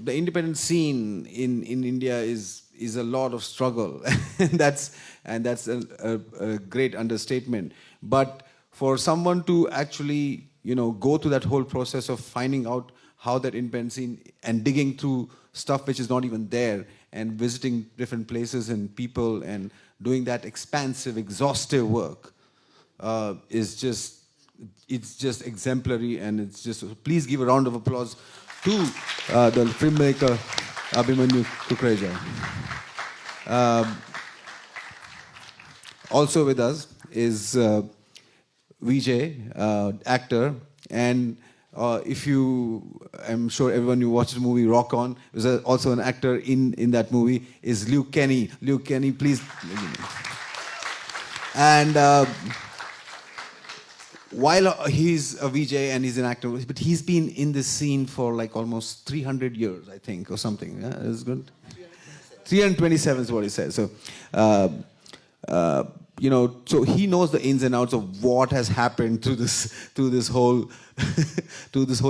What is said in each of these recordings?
the independent scene in India is a lot of struggle, and that's a great understatement. But for someone to actually, go through that whole process of finding out how that independent scene and digging through stuff which is not even there, and visiting different places and people and doing that expansive, exhaustive work is just, it's just exemplary, and it's just, please give a round of applause to the filmmaker Abhimanyu Kukreja. Also with us is Vijay, actor, and if you, I'm sure everyone who watched the movie Rock On, was also an actor in that movie, is Luke Kenny. Luke Kenny, please. And while he's a VJ and he's an actor, but he's been in this scene for like almost 300 years, I think, or something. Yeah, that's good. 327 is what he says. So, so he knows the ins and outs of what has happened through this whole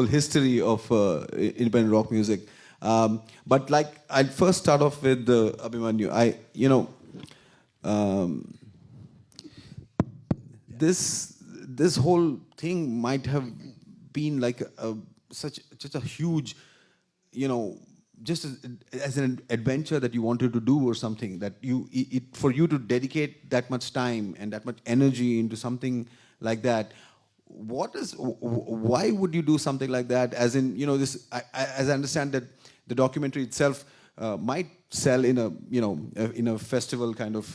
history of independent rock music. But like, I'd first start off with Abhimanyu. This whole thing might have been like such a huge, just as an adventure that you wanted to do, or something that for you to dedicate that much time and that much energy into something like that. Why would you do something like that? As in, as I understand that the documentary itself might sell in a festival kind of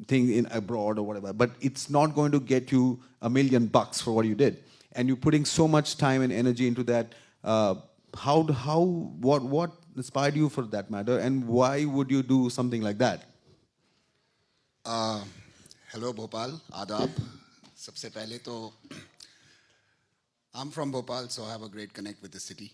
thing in abroad or whatever, but it's not going to get you $1 million for what you did, and you're putting so much time and energy into that. What inspired you for that matter, and why would you do something like that? Hello Bhopal, Adab. Sabse pehle to, I'm from Bhopal, so I have a great connect with the city.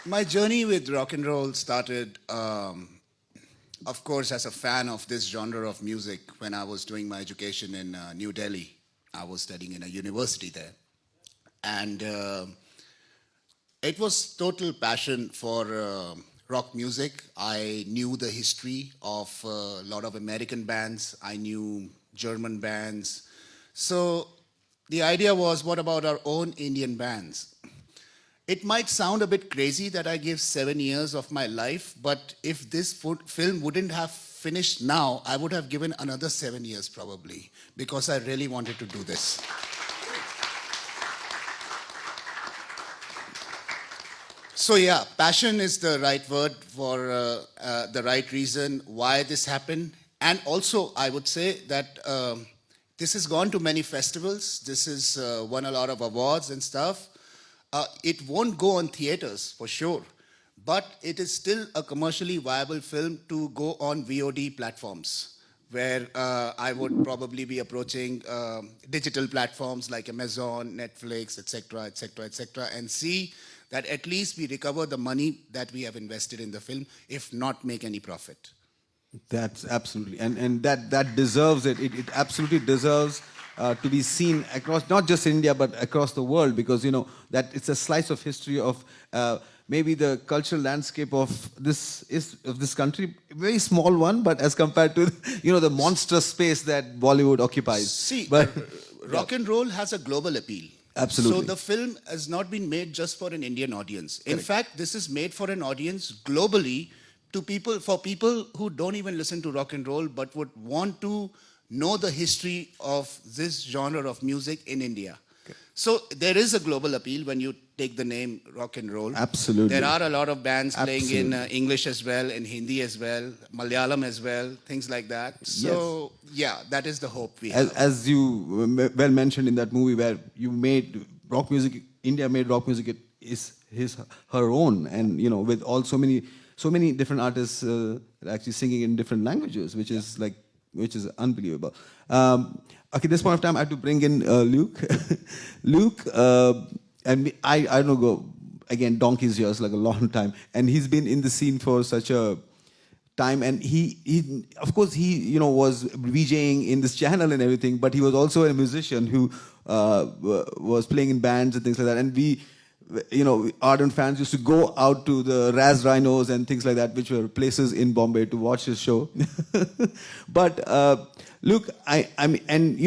My journey with rock and roll started, of course, as a fan of this genre of music when I was doing my education in New Delhi. I was studying in a university there. And it was total passion for rock music. I knew the history of a lot of American bands. I knew German bands. So the idea was, what about our own Indian bands? It might sound a bit crazy that I give 7 years of my life, but if this film wouldn't have finished now, I would have given another 7 years probably, because I really wanted to do this. So yeah, passion is the right word for the right reason why this happened. And also, I would say that this has gone to many festivals. This has won a lot of awards and stuff. It won't go on theaters, for sure. But it is still a commercially viable film to go on VOD platforms, where I would probably be approaching digital platforms like Amazon, Netflix, etc., etc., etc., and see that at least we recover the money that we have invested in the film, if not make any profit. That's absolutely, and that deserves it. It absolutely deserves to be seen across, not just India, but across the world, because that it's a slice of history of maybe the cultural landscape of this country, a very small one, but as compared to the monstrous space that Bollywood occupies. See, but rock and roll has a global appeal. Absolutely. So the film has not been made just for an Indian audience. In fact, this is made for an audience globally, for people who don't even listen to rock and roll, but would want to know the history of this genre of music in India. Okay. So there is a global appeal when you take the name rock and roll. Absolutely. There are a lot of bands playing in English as well, in Hindi as well, Malayalam as well, things like that. So yeah, that is the hope we have. As you well mentioned in that movie, where you made rock music, India made rock music her own, and with all so many different artists actually singing in different languages, which is unbelievable. Okay, this point of time, I have to bring in Luke. Luke, and I don't know, again, donkey's years, like a long time, and he's been in the scene for such a time, and he of course, he was VJing in this channel and everything, but he was also a musician who was playing in bands and things like that. And we, ardent fans used to go out to the Raz Rhinos and things like that, which were places in Bombay to watch his show. But look, I mean, and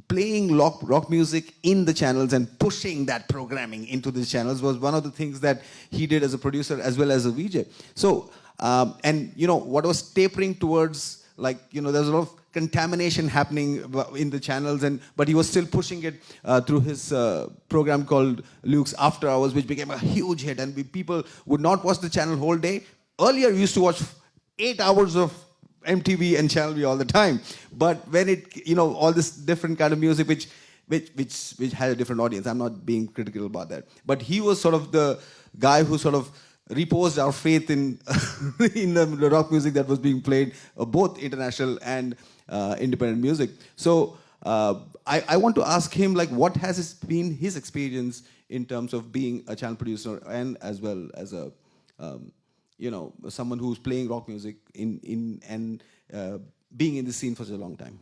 playing rock music in the channels and pushing that programming into the channels was one of the things that he did as a producer as well as a VJ. So, what was tapering towards, there's a lot of contamination happening in the channels, but he was still pushing it through his program called Luke's After Hours, which became a huge hit, and people would not watch the channel whole day. Earlier, we used to watch 8 hours of MTV and Channel V all the time, but when all this different kind of music, which had a different audience. I'm not being critical about that, but he was sort of the guy who sort of reposed our faith in in the rock music that was being played, both international and independent music. So I want to ask him, what has been his experience in terms of being a channel producer and as well as a someone who's playing rock music and being in the scene for such a long time.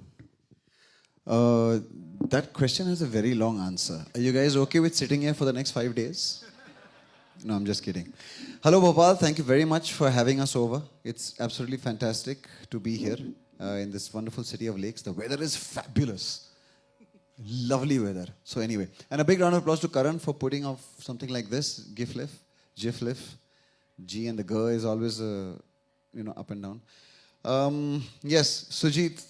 That question has a very long answer. Are you guys okay with sitting here for the next 5 days? No, I'm just kidding. Hello, Bhopal. Thank you very much for having us over. It's absolutely fantastic to be here in this wonderful city of lakes. The weather is fabulous. Lovely weather. So anyway, and a big round of applause to Karan for putting off something like this. GIFLIF. G and the G is always, up and down. Yes, Sujit,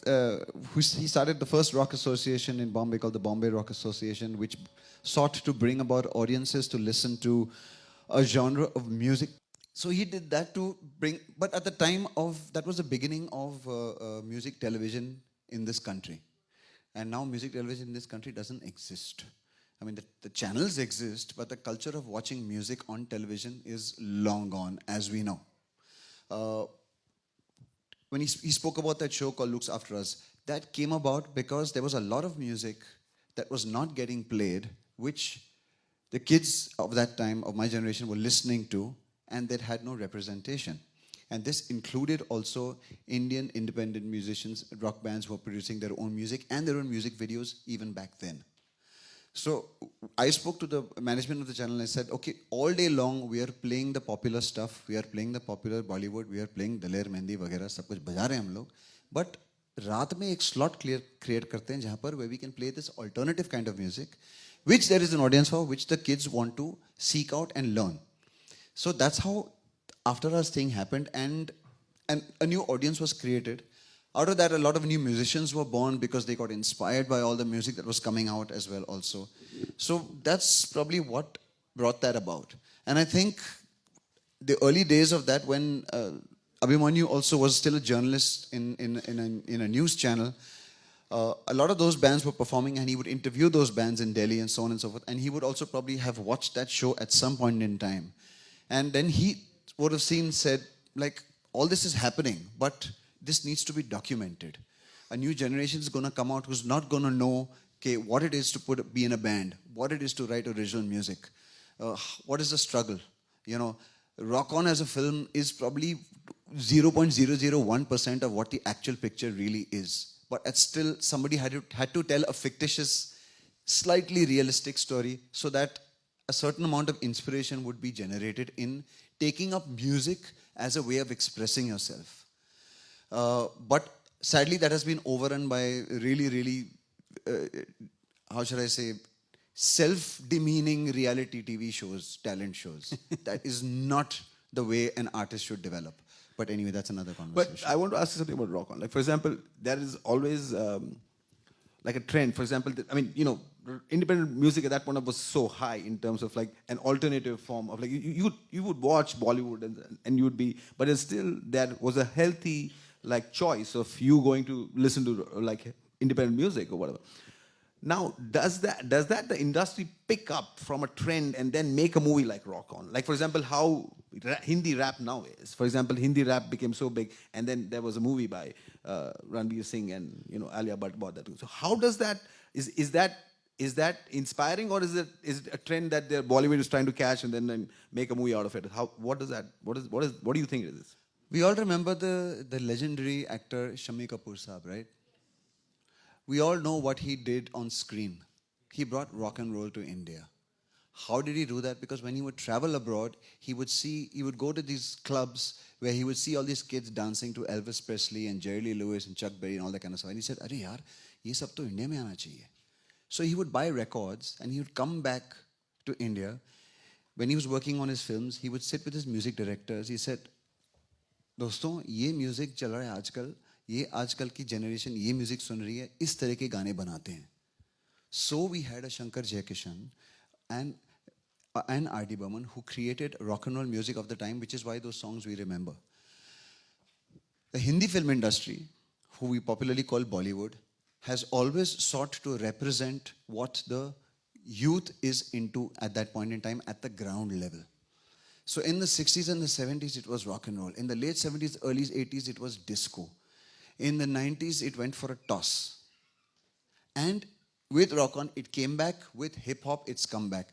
he started the first rock association in Bombay called the Bombay Rock Association, which sought to bring about audiences to listen to a genre of music. So he did that to bring, but at the time that was the beginning of music television in this country. And now music television in this country doesn't exist. I mean, the channels exist, but the culture of watching music on television is long gone, as we know. When he spoke about that show called Luke's After Us, that came about because there was a lot of music that was not getting played, which the kids of that time, of my generation, were listening to, and that had no representation. And this included also Indian independent musicians, rock bands who were producing their own music and their own music videos even back then. So I spoke to the management of the channel and I said, okay, all day long we are playing the popular stuff, we are playing the popular Bollywood, we are playing Daler, Mehndi, वगैरह सब कुछ बजा रहे हैं हम लोग, but रात में एक slot create करते हैं जहाँ पर where we can play this alternative kind of music, which there is an audience for, which the kids want to seek out and learn. So that's how After Us thing happened, and a new audience was created. Out of that, a lot of new musicians were born because they got inspired by all the music that was coming out as well also. So that's probably what brought that about. And I think the early days of that, when Abhimanyu also was still a journalist in a news channel, a lot of those bands were performing and he would interview those bands in Delhi and so on and so forth. And he would also probably have watched that show at some point in time. And then he would have said, all this is happening, but this needs to be documented. A new generation is going to come out who's not going to know what it is to be in a band, what it is to write original music, what is the struggle. Rock On as a film is probably 0.001% of what the actual picture really is. But still, somebody had to tell a fictitious, slightly realistic story so that a certain amount of inspiration would be generated in taking up music as a way of expressing yourself. But sadly, that has been overrun by really, how should I say, self-demeaning reality TV shows, talent shows. That is not the way an artist should develop. But anyway, that's another conversation. But I want to ask you something about Rock On. For example, there is always a trend. For example, independent music at that point was so high in terms of an alternative form of you would watch Bollywood and you would be, but it's still there was a healthy choice of you going to listen to independent music or whatever. Now, does that the industry pick up from a trend and then make a movie like Rock On? For example, how Hindi rap now is. For example, Hindi rap became so big, and then there was a movie by Ranveer Singh and Alia Bhatt about that. So how does that is that inspiring, or is it a trend that the Bollywood is trying to catch and then make a movie out of it? What do you think it is? We all remember the legendary actor Shammi Kapoor Saab, right? We all know what he did on screen. He brought rock and roll to India. How did he do that? Because when he would travel abroad, he would go to these clubs where he would see all these kids dancing to Elvis Presley and Jerry Lee Lewis and Chuck Berry and all that kind of stuff. And he said, "Arey yaar, ye sab to India mein aana chahiye." So he would buy records and he would come back to India. When he was working on his films, he would sit with his music directors. He said, "दोस्तों, ये music चल रहा है आजकल, ये आजकल की generation ये म्यूजिक सुन रही है, इस तरह के गाने बनाते हैं." So we had a Shankar Jaikishan and R.D. Burman who created rock and roll music of the time, which is why those songs we remember. The Hindi film industry, who we popularly call Bollywood, has always sought to represent what the youth is into at that point in time at the ground level. So in the 60s and the 70s, it was rock and roll. In the late 70s, early 80s, it was disco. In the 90s, it went for a toss. And with rock on, it came back. With hip hop, it's come back.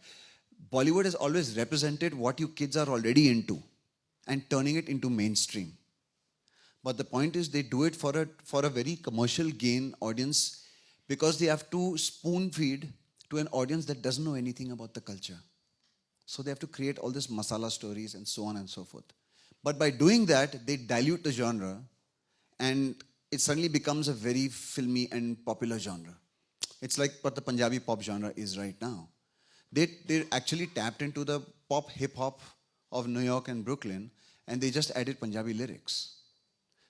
Bollywood has always represented what you kids are already into and turning it into mainstream. But the point is, they do it for a very commercial gain audience because they have to spoon feed to an audience that doesn't know anything about the culture. So they have to create all these masala stories and so on and so forth. But by doing that, they dilute the genre and it suddenly becomes a very filmy and popular genre. It's like what the Punjabi pop genre is right now. They actually tapped into the pop hip hop of New York and Brooklyn and they just added Punjabi lyrics.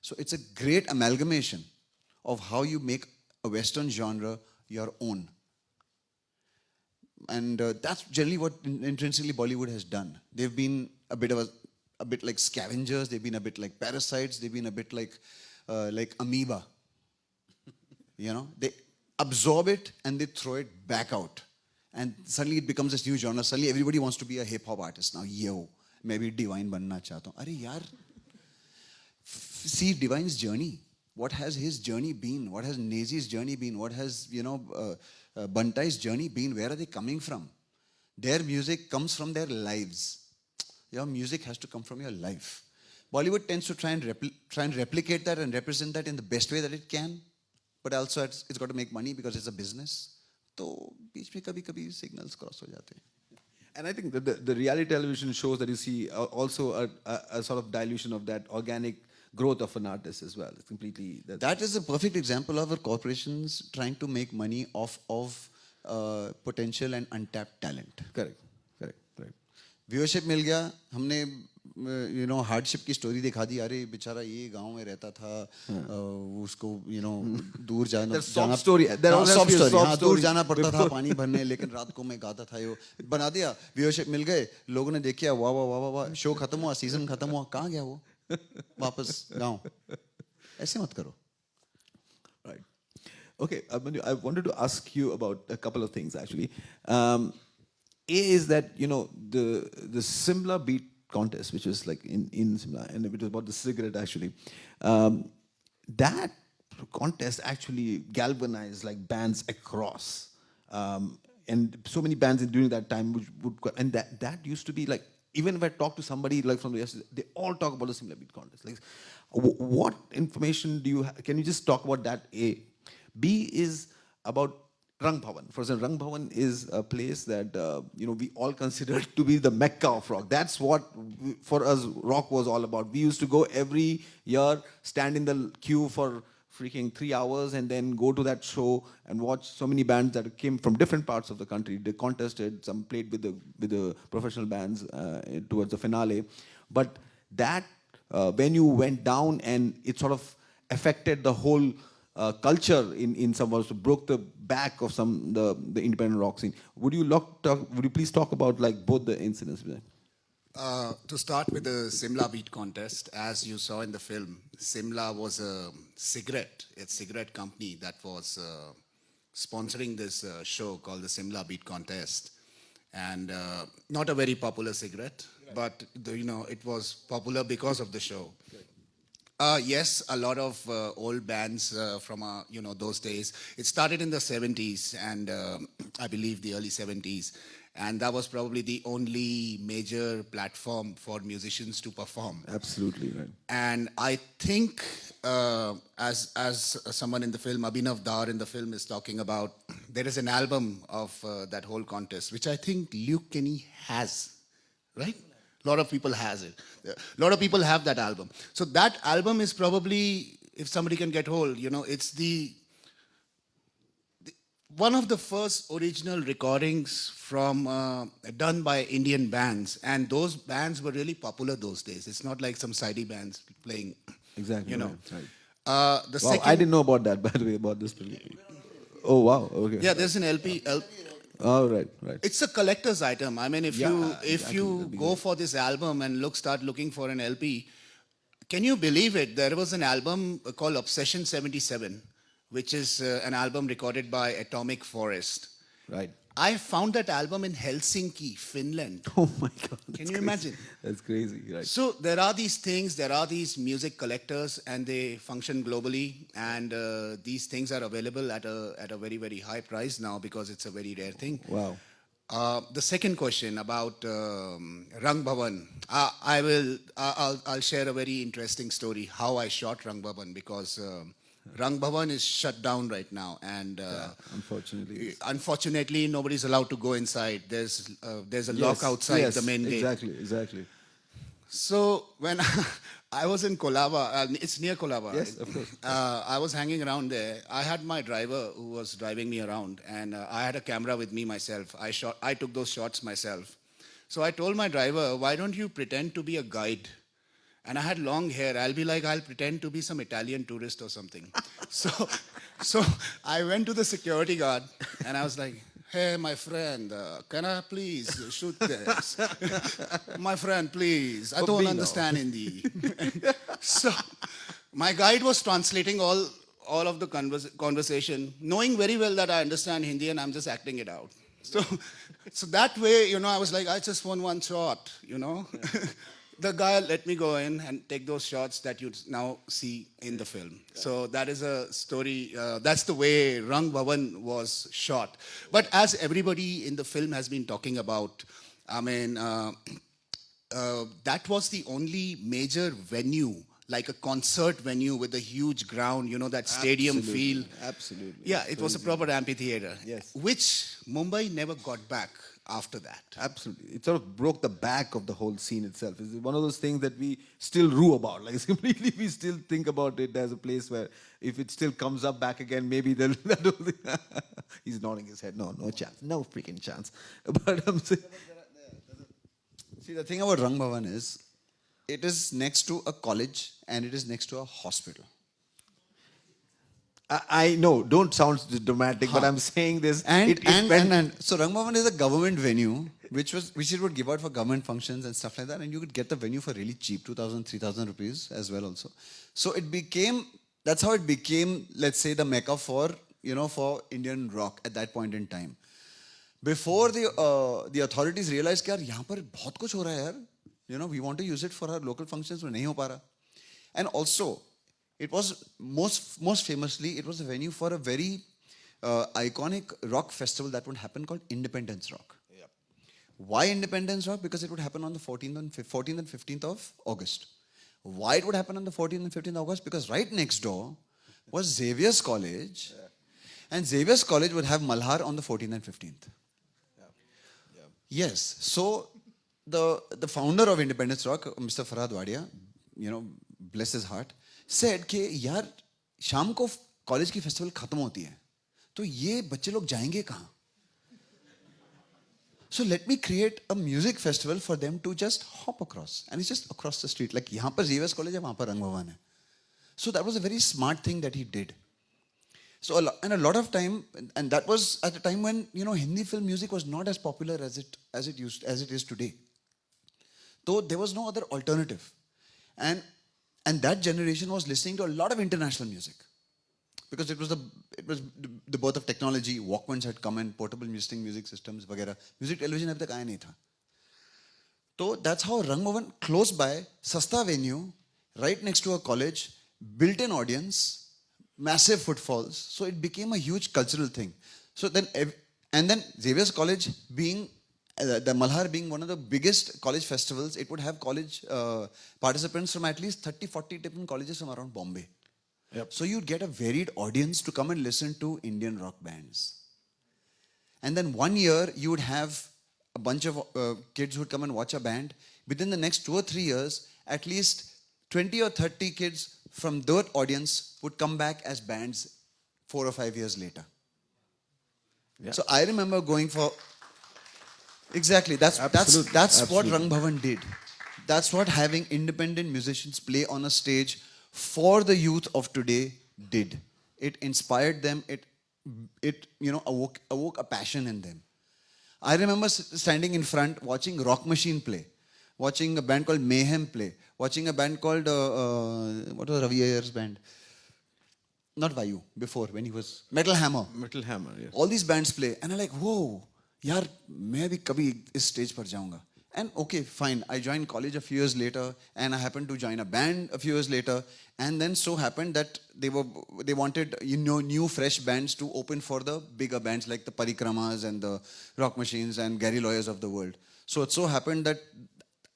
So it's a great amalgamation of how you make a Western genre your own. And that's generally what intrinsically Bollywood has done. They've been a bit like scavengers. They've been a bit like parasites. They've been a bit like amoeba. You know, they absorb it and they throw it back out, and suddenly it becomes this new genre. Suddenly everybody wants to be a hip hop artist now. Yo, maybe Divine banna chahta hu. Arey yaar, see Divine's journey. What has his journey been? What has Nazi's journey been? What has, Bantai's journey been? Where are they coming from? Their music comes from their lives. Your music has to come from your life. Bollywood tends to try and replicate that and represent that in the best way that it can. But also it's got to make money because it's a business. So, बीच में कभी-कभी signals cross हो जाते हैं. And I think that the reality television shows that you see also a sort of dilution of that organic growth of an artist as well. It's completely... That is a perfect example of corporations trying to make money off of potential and untapped talent. Correct. Viewership मिल गया, हमने hardship की story दिखा दी. अरे बेचारा ये गांव में रहता था, उसको दूर जाना दूर जाना पड़ता था पानी भरने, लेकिन रात को मैं गाता था. यो बना दिया, व्यूअरशिप मिल गए, लोगों ने देखा, वाह वाह वाह वाह, शो खत्म हुआ, सीजन खत्म हुआ, कहाँ गया वो वापस गांव. ऐसे मत करो. Right. Okay, I wanted to ask you about a couple of things actually. A is that, the Simla Beat contest, which was like in Simla, and it was about the cigarette actually. That contest actually galvanized like bands across. And so many bands during that time and that used to be like, even if I talk to somebody like from the US, they all talk about the Simla Beat contest. Like, what information do you have? Can you just talk about that? A. B is about Rang Bhavan. For example, Rang Bhavan is a place that we all consider to be the Mecca of rock. That's what for us rock was all about. We used to go every year, stand in the queue for freaking 3 hours, and then go to that show and watch so many bands that came from different parts of the country. They contested, some played with the professional bands towards the finale. But that venue went down, and it sort of affected the whole culture in some ways, broke the back of the independent rock scene. Would you please talk about like both the incidents? To start with the Simla Beat contest, as you saw in the film, Simla was a cigarette company that was sponsoring this show called the Simla Beat contest, and not a very popular cigarette, but it was popular because of the show. Yes, a lot of old bands from those days. It started in the 70s and I believe the early 70s. And that was probably the only major platform for musicians to perform. Absolutely, right. And I think as someone in the film, Abhinav Dar in the film is talking about, there is an album of that whole contest, which I think Luke Kenny has, right? A lot of people has it. A lot of people have that album. So that album is probably, if somebody can get hold, it's one of the first original recordings from done by Indian bands, and those bands were really popular those days. It's not like some sidey bands playing. Exactly. Right. Wow, The second, I didn't know about that, by the way, about this. Oh, wow. Okay. yeah, there's an LP. Oh, right. It's a collector's item. I mean, if exactly, you that'd be go great. for this album and start looking for an LP, can you believe it? There was an album called Obsession 77, which is an album recorded by Atomic Forest. Right. I found that album in Helsinki, Finland. Oh, my God. Can that's you crazy. imagine? That's crazy, right. So there are these things, there are these music collectors, and they function globally. And these things are available at a very, very high price now because it's a very rare thing. Wow. The second question about Rang Bhavan, I'll share a very interesting story how I shot Rang Bhavan, because Rang Bhavan is shut down right now, and Unfortunately. unfortunately nobody's allowed to go inside. There's a lock outside the main gate. Exactly. So when I was in Kolaba, it's near Kolaba. Yes, of course. I was hanging around there. I had my driver who was driving me around, and I had a camera with me myself. I took those shots myself. So I told my driver, why don't you pretend to be a guide? And I had long hair. I'll pretend to be some Italian tourist or something. So I went to the security guard and I was like, hey, my friend, can I please shoot this? My friend, please. I don't Bambino. understand Hindi. So my guide was translating all of the conversation, knowing very well that I understand Hindi and I'm just acting it out. So that way, I was like, I just want one shot, The guy let me go in and take those shots that you now see in the film. So that is a story. That's the way Rang Bhavan was shot. But as everybody in the film has been talking about, I mean, that was the only major venue, like a concert venue with a huge ground, that stadium feel. Absolutely. Yeah, it was a proper amphitheater. Yes. Which Mumbai never got back after that. Absolutely. It sort of broke the back of the whole scene itself. It's one of those things that we still rue about. Like, completely, we still think about it as a place where if it still comes up back again, maybe they'll... He's nodding his head. No chance. No freaking chance. But I'm saying... See, the thing about Rang Bhavan is, it is next to a college and it is next to a hospital. I know, don't sound dramatic, but I'm saying this. So Rang Bhavan is a government venue which it would give out for government functions and stuff like that, and you could get the venue for really cheap, 2,000, 3,000 rupees as well also. So that's how it became, let's say, the mecca for Indian rock at that point in time. Before the authorities realized that yahan par bahut kuch ho raha hai yaar, we want to use it for our local functions, but nahi ho pa raha. And also, it was most famously, it was a venue for a very iconic rock festival that would happen called Independence Rock. Yep. Why Independence Rock? Because it would happen on the 14th and 15th of August. Why it would happen on the 14th and 15th of August? Because right next door was Xavier's College, and Xavier's College would have Malhar on the 14th and 15th. Yes. So the founder of Independence Rock, Mr. Farhad Wadia, bless his heart, said कि यार शाम को college की festival खत्म होती है तो ये बच्चे लोग जाएंगे कहाँ? So let me create a music festival for them to just hop across, and it's just across the street. Like यहाँ पर ZVS College है, वहाँ पर रंग भवन है. So that was a very smart thing that he did. So a lot of time, and that was at a time when Hindi film music was not as popular as it is today. So there was no other alternative, and that generation was listening to a lot of international music because it was the birth of technology. Walkmans had come in, portable music systems, वगैरह. Music television अब तक आया नहीं था. So that's how Rang Bhavan, close by, sasta venue, right next to a college, built-in audience, massive footfalls. So it became a huge cultural thing. So then Xavier's College being the Malhar being one of the biggest college festivals, it would have college participants from at least 30-40 different colleges from around Bombay. So you'd get a varied audience to come and listen to Indian rock bands. And then 1 year, you would have a bunch of kids who would come and watch a band. Within the next 2 or 3 years, at least 20 or 30 kids from that audience would come back as bands 4 or 5 years later. Yeah. So I remember going for... Exactly, that's what Absolutely. Rang Bhavan did. That's what having independent musicians play on a stage for the youth of today did. It inspired them, it awoke a passion in them. I remember standing in front watching Rock Machine play, watching a band called Mayhem play, watching a band called, what was Ravi Ayer's band? Not Vayu, before, when he was Metal Hammer. Metal Hammer, yes. All these bands play. And I'm like, whoa, yaar, मैं भी कभी इस stage पर जाऊंगा. And okay, fine. I joined college a few years later, and I happened to join a band a few years later. And then so happened that they wanted new fresh bands to open for the bigger bands like the Parikramas and the Rock Machines and Gary Lawyers of the world. So it so happened that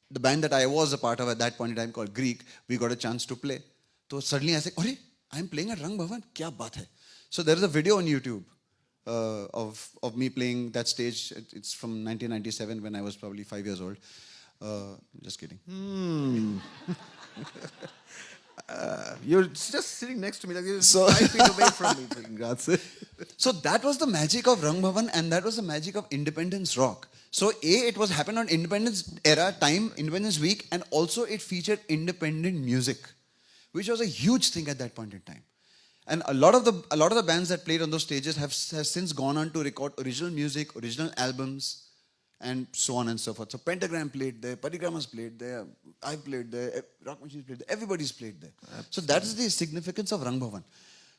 the band that I was a part of at that point in time called Greek, we got a chance to play. So suddenly I said, "Arey, I'm playing at Rang Bhavan. Kya baat hai?" So there is a video on YouTube of me playing that stage. It's from 1997 when I was probably 5 years old. Just kidding. You're just sitting next to me, like you're So- 5 feet away from me. Congrats. So that was the magic of Rang Bhavan, and that was the magic of Independence Rock. So it was happened on Independence era time, Independence Week, and also it featured independent music, which was a huge thing at that point in time. And a lot of the bands that played on those stages have since gone on to record original music, original albums, and so on and so forth. So Pentagram played there, Parikramas played there, I played there, Rock Machines played there, everybody's played there. So that is the significance of Rang Bhavan.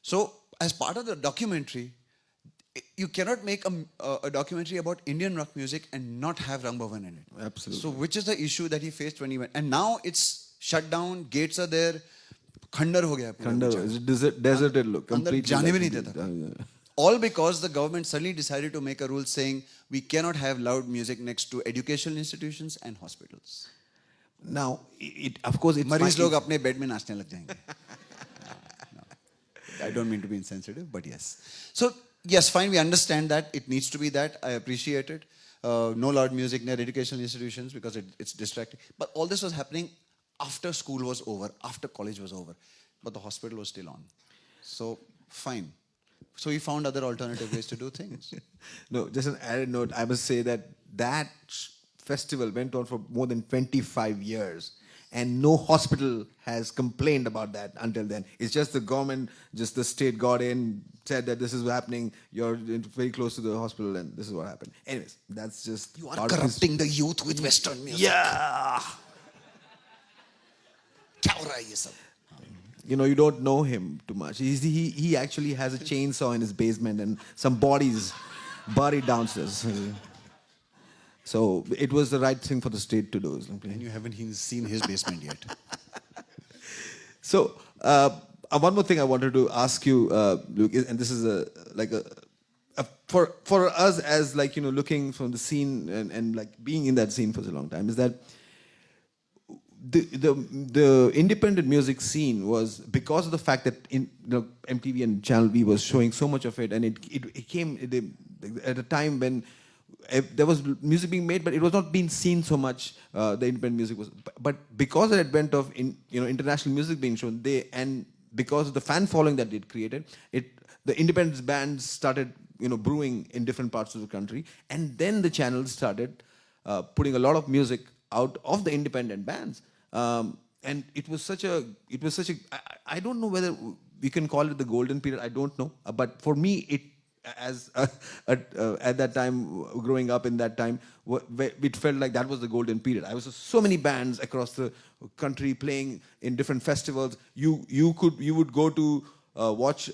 So as part of the documentary, you cannot make a documentary about Indian rock music and not have Rang Bhavan in it. Absolutely. So which is the issue that he faced when he went. And now it's shut down, gates are there, खंडर हो गया पूरा Kandar, कुछ। it's deserted look. अंदर Completely जाने भी like- नहीं देता। Yeah. All because the government suddenly decided to make a rule saying we cannot have loud music next to educational institutions and hospitals. Now, of course, it's मरीज fine. लोग अपने bed में नाचने लग जाएंगे। No. I don't mean to be insensitive, but yes. So yes, fine, we understand that it needs to be that. I appreciate it. No loud music near educational institutions because it's distracting. But all this was happening after school was over, after college was over, but the hospital was still on. So fine. So we found other alternative ways to do things. No, just an added note, I must say that festival went on for more than 25 years. And no hospital has complained about that until then. It's just the government, just the state got in, said that this is happening, you're very close to the hospital, and this is what happened. Anyways, that's just You are part of corrupting the youth with Western music. Yeah! क्या हो रहा है ये सब? You know, you don't know him too much. He actually has a chainsaw in his basement and some bodies buried downstairs. So it was the right thing for the state to do. And you haven't seen his basement yet. So one more thing I wanted to ask you, Luke, and this is for us as looking from the scene and like being in that scene for so long time, is that the independent music scene was, because of the fact that MTV and Channel V was showing so much of it, and it came at a time when there was music being made, but it was not being seen so much. The independent music was, but because of the advent of international music being shown, and because of the fan following that it created, the independent bands started brewing in different parts of the country, and then the channels started putting a lot of music out of the independent bands, and it was such a I don't know whether we can call it the golden period. I don't know, but for me at that time, growing up in that time, it felt like that was the golden period. I was so many bands across the country playing in different festivals. You would go to watch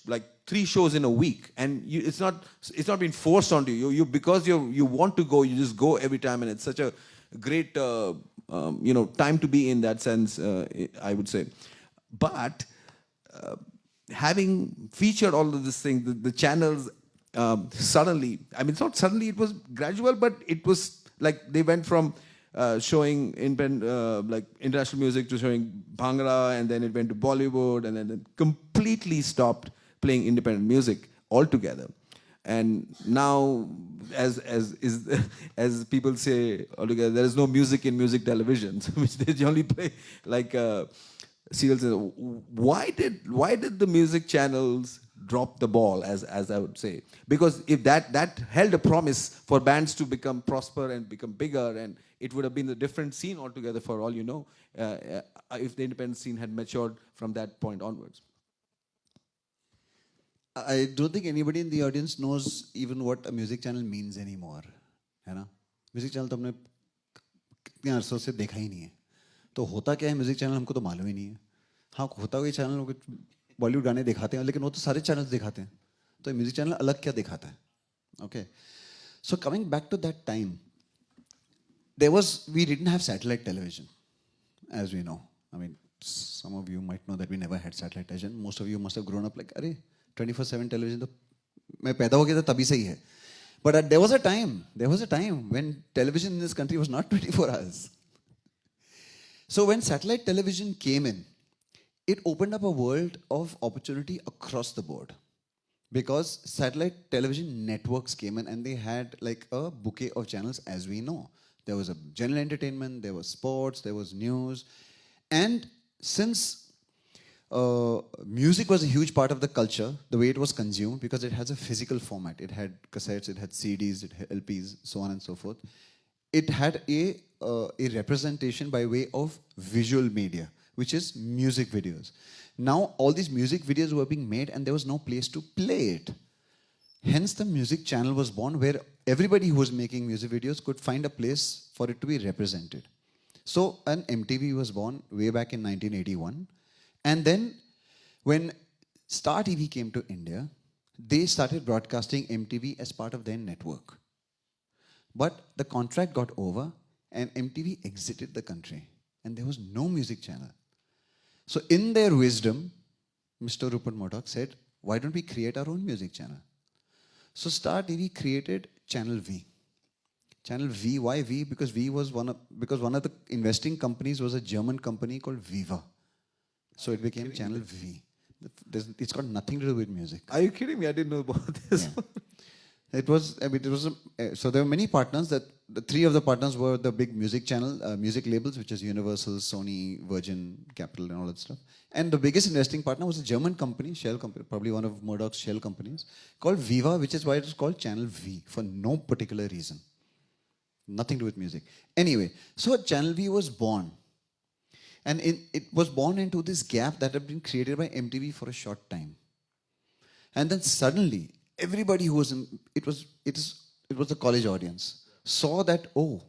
like 3 shows in a week, and it's not being forced onto you. You because you want to go, you just go every time, and it's such a great time to be in that sense. I would say, but. Having featured all of this thing, the channels suddenly, I mean, it's not suddenly, it was gradual, but it was like they went from showing like international music to showing Bhangra, and then it went to Bollywood, and then it completely stopped playing independent music altogether. And now, as people say altogether, there is no music in music televisions, which they only play like serials. Why did the music channels drop the ball, as I would say? Because if that held a promise for bands to become prosper and become bigger, and it would have been a different scene altogether, for all you know, if the independent scene had matured from that point onwards. I don't think anybody in the audience knows even what a music channel means anymore, है ना? Music channel तो हमने कितने अरसों से देखा ही नहीं है. तो होता क्या है म्यूजिक चैनल हमको तो मालूम ही नहीं है. हाँ, होता कोई चैनल बॉलीवुड गाने दिखाते हैं, लेकिन वो तो सारे चैनल्स दिखाते हैं. तो म्यूजिक चैनल अलग क्या दिखाता है? Okay. So coming back to that time, we didn't have satellite television, as we know. I mean, some of you might know that we never had satellite television. Most of you must have grown up like, अरे 24/7 television तो मैं पैदा हो गया था तभी से ही है. But there was a time when television in this country was not 24 hours. So when satellite television came in, it opened up a world of opportunity across the board. Because satellite television networks came in and they had like a bouquet of channels, as we know. There was a general entertainment, there was sports, there was news. And since music was a huge part of the culture, the way it was consumed, because it has a physical format. It had cassettes, it had CDs, it had LPs, so on and so forth. It had a representation by way of visual media, which is music videos. Now, all these music videos were being made and there was no place to play it. Hence, the music channel was born, where everybody who was making music videos could find a place for it to be represented. So, an MTV was born way back in 1981. And then, when Star TV came to India, they started broadcasting MTV as part of their network. But the contract got over and MTV exited the country. And there was no music channel. So in their wisdom, Mr. Rupert Murdoch said, why don't we create our own music channel? So Star TV created Channel V. Channel V, why V? Because one of the investing companies was a German company called Viva. So it became Channel V. It's got nothing to do with music. Are you kidding me? I didn't know about this. Yeah. So there were many partners. That the three of the partners were the big music labels, which is Universal, Sony, Virgin, Capital, and all that stuff. And the biggest investing partner was a German company, Shell company, probably one of Murdoch's Shell companies, called Viva, which is why it was called Channel V, for no particular reason. Nothing to do with music. Anyway, so Channel V was born. And it was born into this gap that had been created by MTV for a short time. And then suddenly, everybody who was it was the college audience, saw that, oh,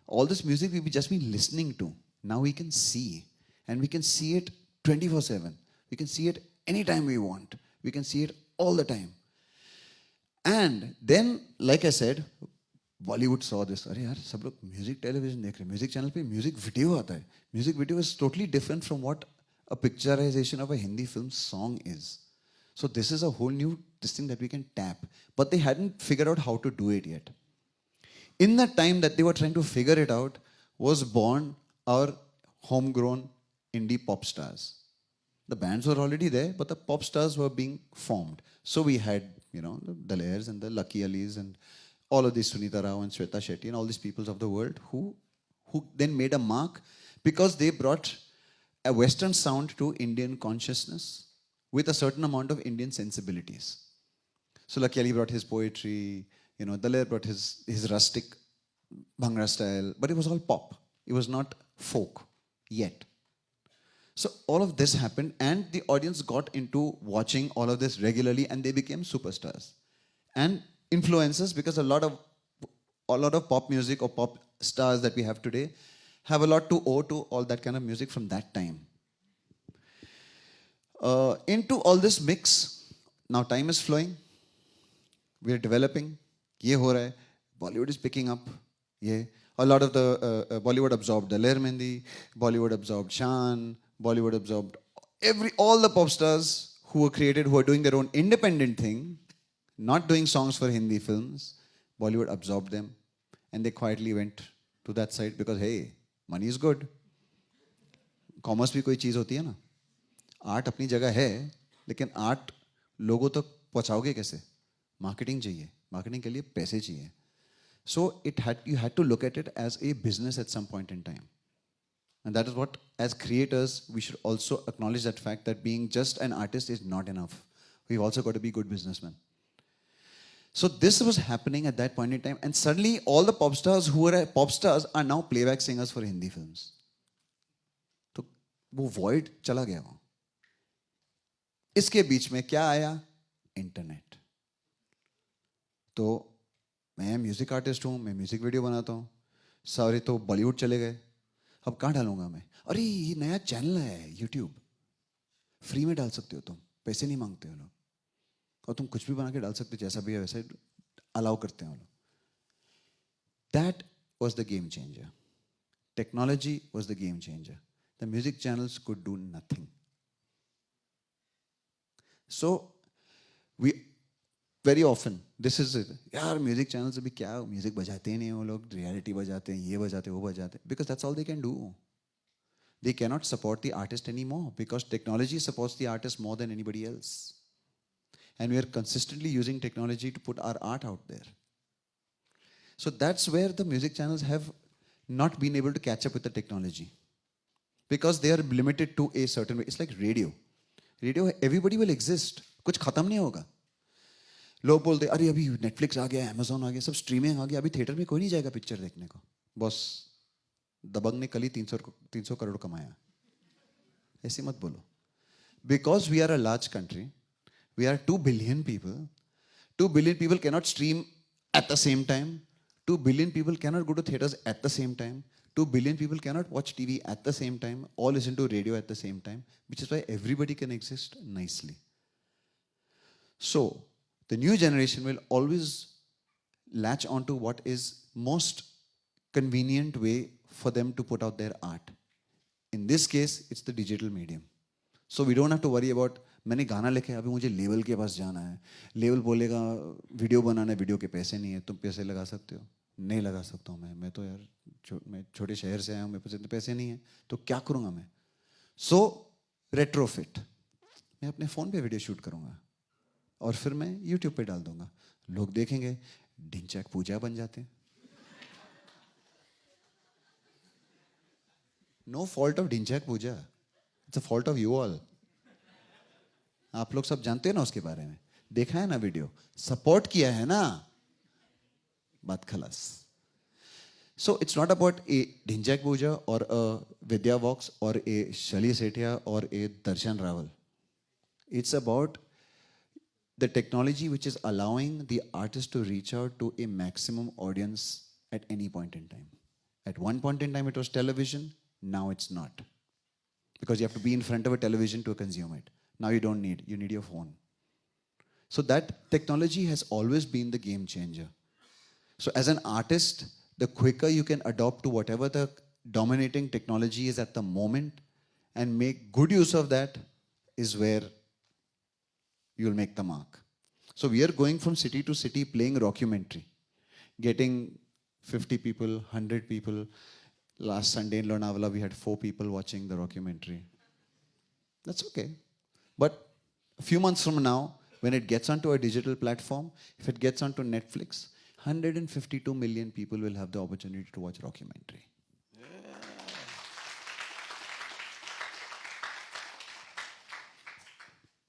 all this music we've just been listening to, now we can see. And we can see it 24/7. We can see it anytime we want. We can see it all the time. And then, like I said, Bollywood saw this. अरे यार, सब लोग music television देख रहे हैं. Music channel पे music video आता है. Music video is totally different from what a picturization of a Hindi film song is. So this is a whole new thing that we can tap. But they hadn't figured out how to do it yet. In that time that they were trying to figure it out, was born our homegrown indie pop stars. The bands were already there, but the pop stars were being formed. So we had, the Dalairs and the Lucky Alis and all of these, Sunita Rao and Shweta Shetty and all these peoples of the world who then made a mark because they brought a Western sound to Indian consciousness with a certain amount of Indian sensibilities. So Lucky Ali brought his poetry, Dalair brought his rustic Bhangra style, but it was all pop. It was not folk yet. So all of this happened and the audience got into watching all of this regularly and they became superstars. And influencers, because a lot of pop music or pop stars that we have today have a lot to owe to all that kind of music from that time. Into all this mix, now time is flowing, we are developing, ye ho raha hai, Bollywood is picking up, a lot of the Bollywood absorbed Daler Mehndi, Bollywood absorbed Shan, Bollywood absorbed all the pop stars who were created, who are doing their own independent thing, not doing songs for Hindi films. Bollywood absorbed them and they quietly went to that side because hey, money is good. Commerce भी कोई चीज़ होती है ना. Art अपनी जगह है, लेकिन art लोगों तक पहुंचाओगे कैसे? मार्केटिंग चाहिए, मार्केटिंग के लिए पैसे चाहिए. So you had to look at it as a business at some point in time. And that is what, as creators, we should also acknowledge that fact that being just an artist is not enough. We've also got to be good businessmen. So this was happening at that point in time, and suddenly all the pop stars who were pop stars are now playback singers for Hindi films. तो वो void चला गया वहाँ. इसके बीच में क्या आया? Internet. तो मैं म्यूजिक आर्टिस्ट हूँ, मैं म्यूजिक वीडियो बनाता हूँ, सारे तो बॉलीवुड चले गए. अब कहाँ डालूंगा मैं? अरे ये नया चैनल है यूट्यूब, फ्री में डाल सकते हो तुम, पैसे नहीं मांगते हो लोग, और तुम कुछ भी बना के डाल सकते हो, जैसा भी है वैसे अलाउ करते हैं वो लोग. That was the game changer. Technology was the game changer. The music channels could do nothing. So we very often this is it. यार म्यूजिक चैनल्स अभी क्या म्यूजिक बजाते ही नहीं वो लोग, रियलिटी बजाते हैं, ये बजाते हैं, वो बजाते हैं, because that's all they can do. They cannot support the artist anymore because technology supports the artist more than anybody else. And we are consistently using technology to put our art out there. So that's where the music channels have not been able to catch up with the technology. Because they are limited to a certain way. It's like radio. Radio, everybody will exist. कुछ खत्म नहीं होगा. लोग बोलते अरे अभी Netflix आ गया, Amazon आ गया, सब स्ट्रीमिंग आ गया, अभी थिएटर में कोई नहीं जाएगा पिक्चर देखने को. बॉस दबंग ने कल ही 300 करोड़ कमाया. ऐसे मत बोलो. Because we are a large country, we are 2 billion people. 2 billion people cannot stream at the same time. 2 billion people cannot go to theaters at the same time. 2 billion people cannot watch TV at the same time or listen to radio at the same time, which is why everybody can exist nicely. So the new generation will always latch onto what is most convenient way for them to put out their art. In this case, it's the digital medium. So we don't have to worry about मैंने गाना लिखा है, अभी मुझे level के पास जाना है, level बोलेगा वीडियो बनाना है, वीडियो के पैसे नहीं है, तुम पैसे लगा सकते हो? नहीं लगा सकता हूँ मैं तो यार मैं छोटे शहर से आया हूँ, मेरे पास इतने पैसे नहीं है, तो क्या करूँगा मैं? सो रेट्रोफिट, मैं अपने फ़ोन पे वीडियो शूट करूँगा और फिर मैं यूट्यूब पे डाल दूंगा, लोग देखेंगे, ढिंचैक पूजा बन जाते हैं. No fault of Dhinchak Pooja, it's a fault of you all. आप लोग सब जानते हैं ना उसके बारे में, देखा है ना वीडियो, सपोर्ट किया है ना, बात खलास. So it's not about a Dhinchak Pooja और अ विद्या वॉक्स और ए शली सेठिया और a Darshan Raval. It's about the technology which is allowing the artist to reach out to a maximum audience at any point in time. At one point in time it was television, now it's not. Because you have to be in front of a television to consume it. Now you don't need, you need your phone. So that technology has always been the game changer. So as an artist, the quicker you can adopt to whatever the dominating technology is at the moment and make good use of that is where you'll make the mark. So we are going from city to city playing rockumentary, getting 50 people, 100 people. Last Sunday in Lonavala, we had 4 people watching the rockumentary. That's okay. But a few months from now, when it gets onto a digital platform, if it gets onto Netflix, 152 million people will have the opportunity to watch rockumentary.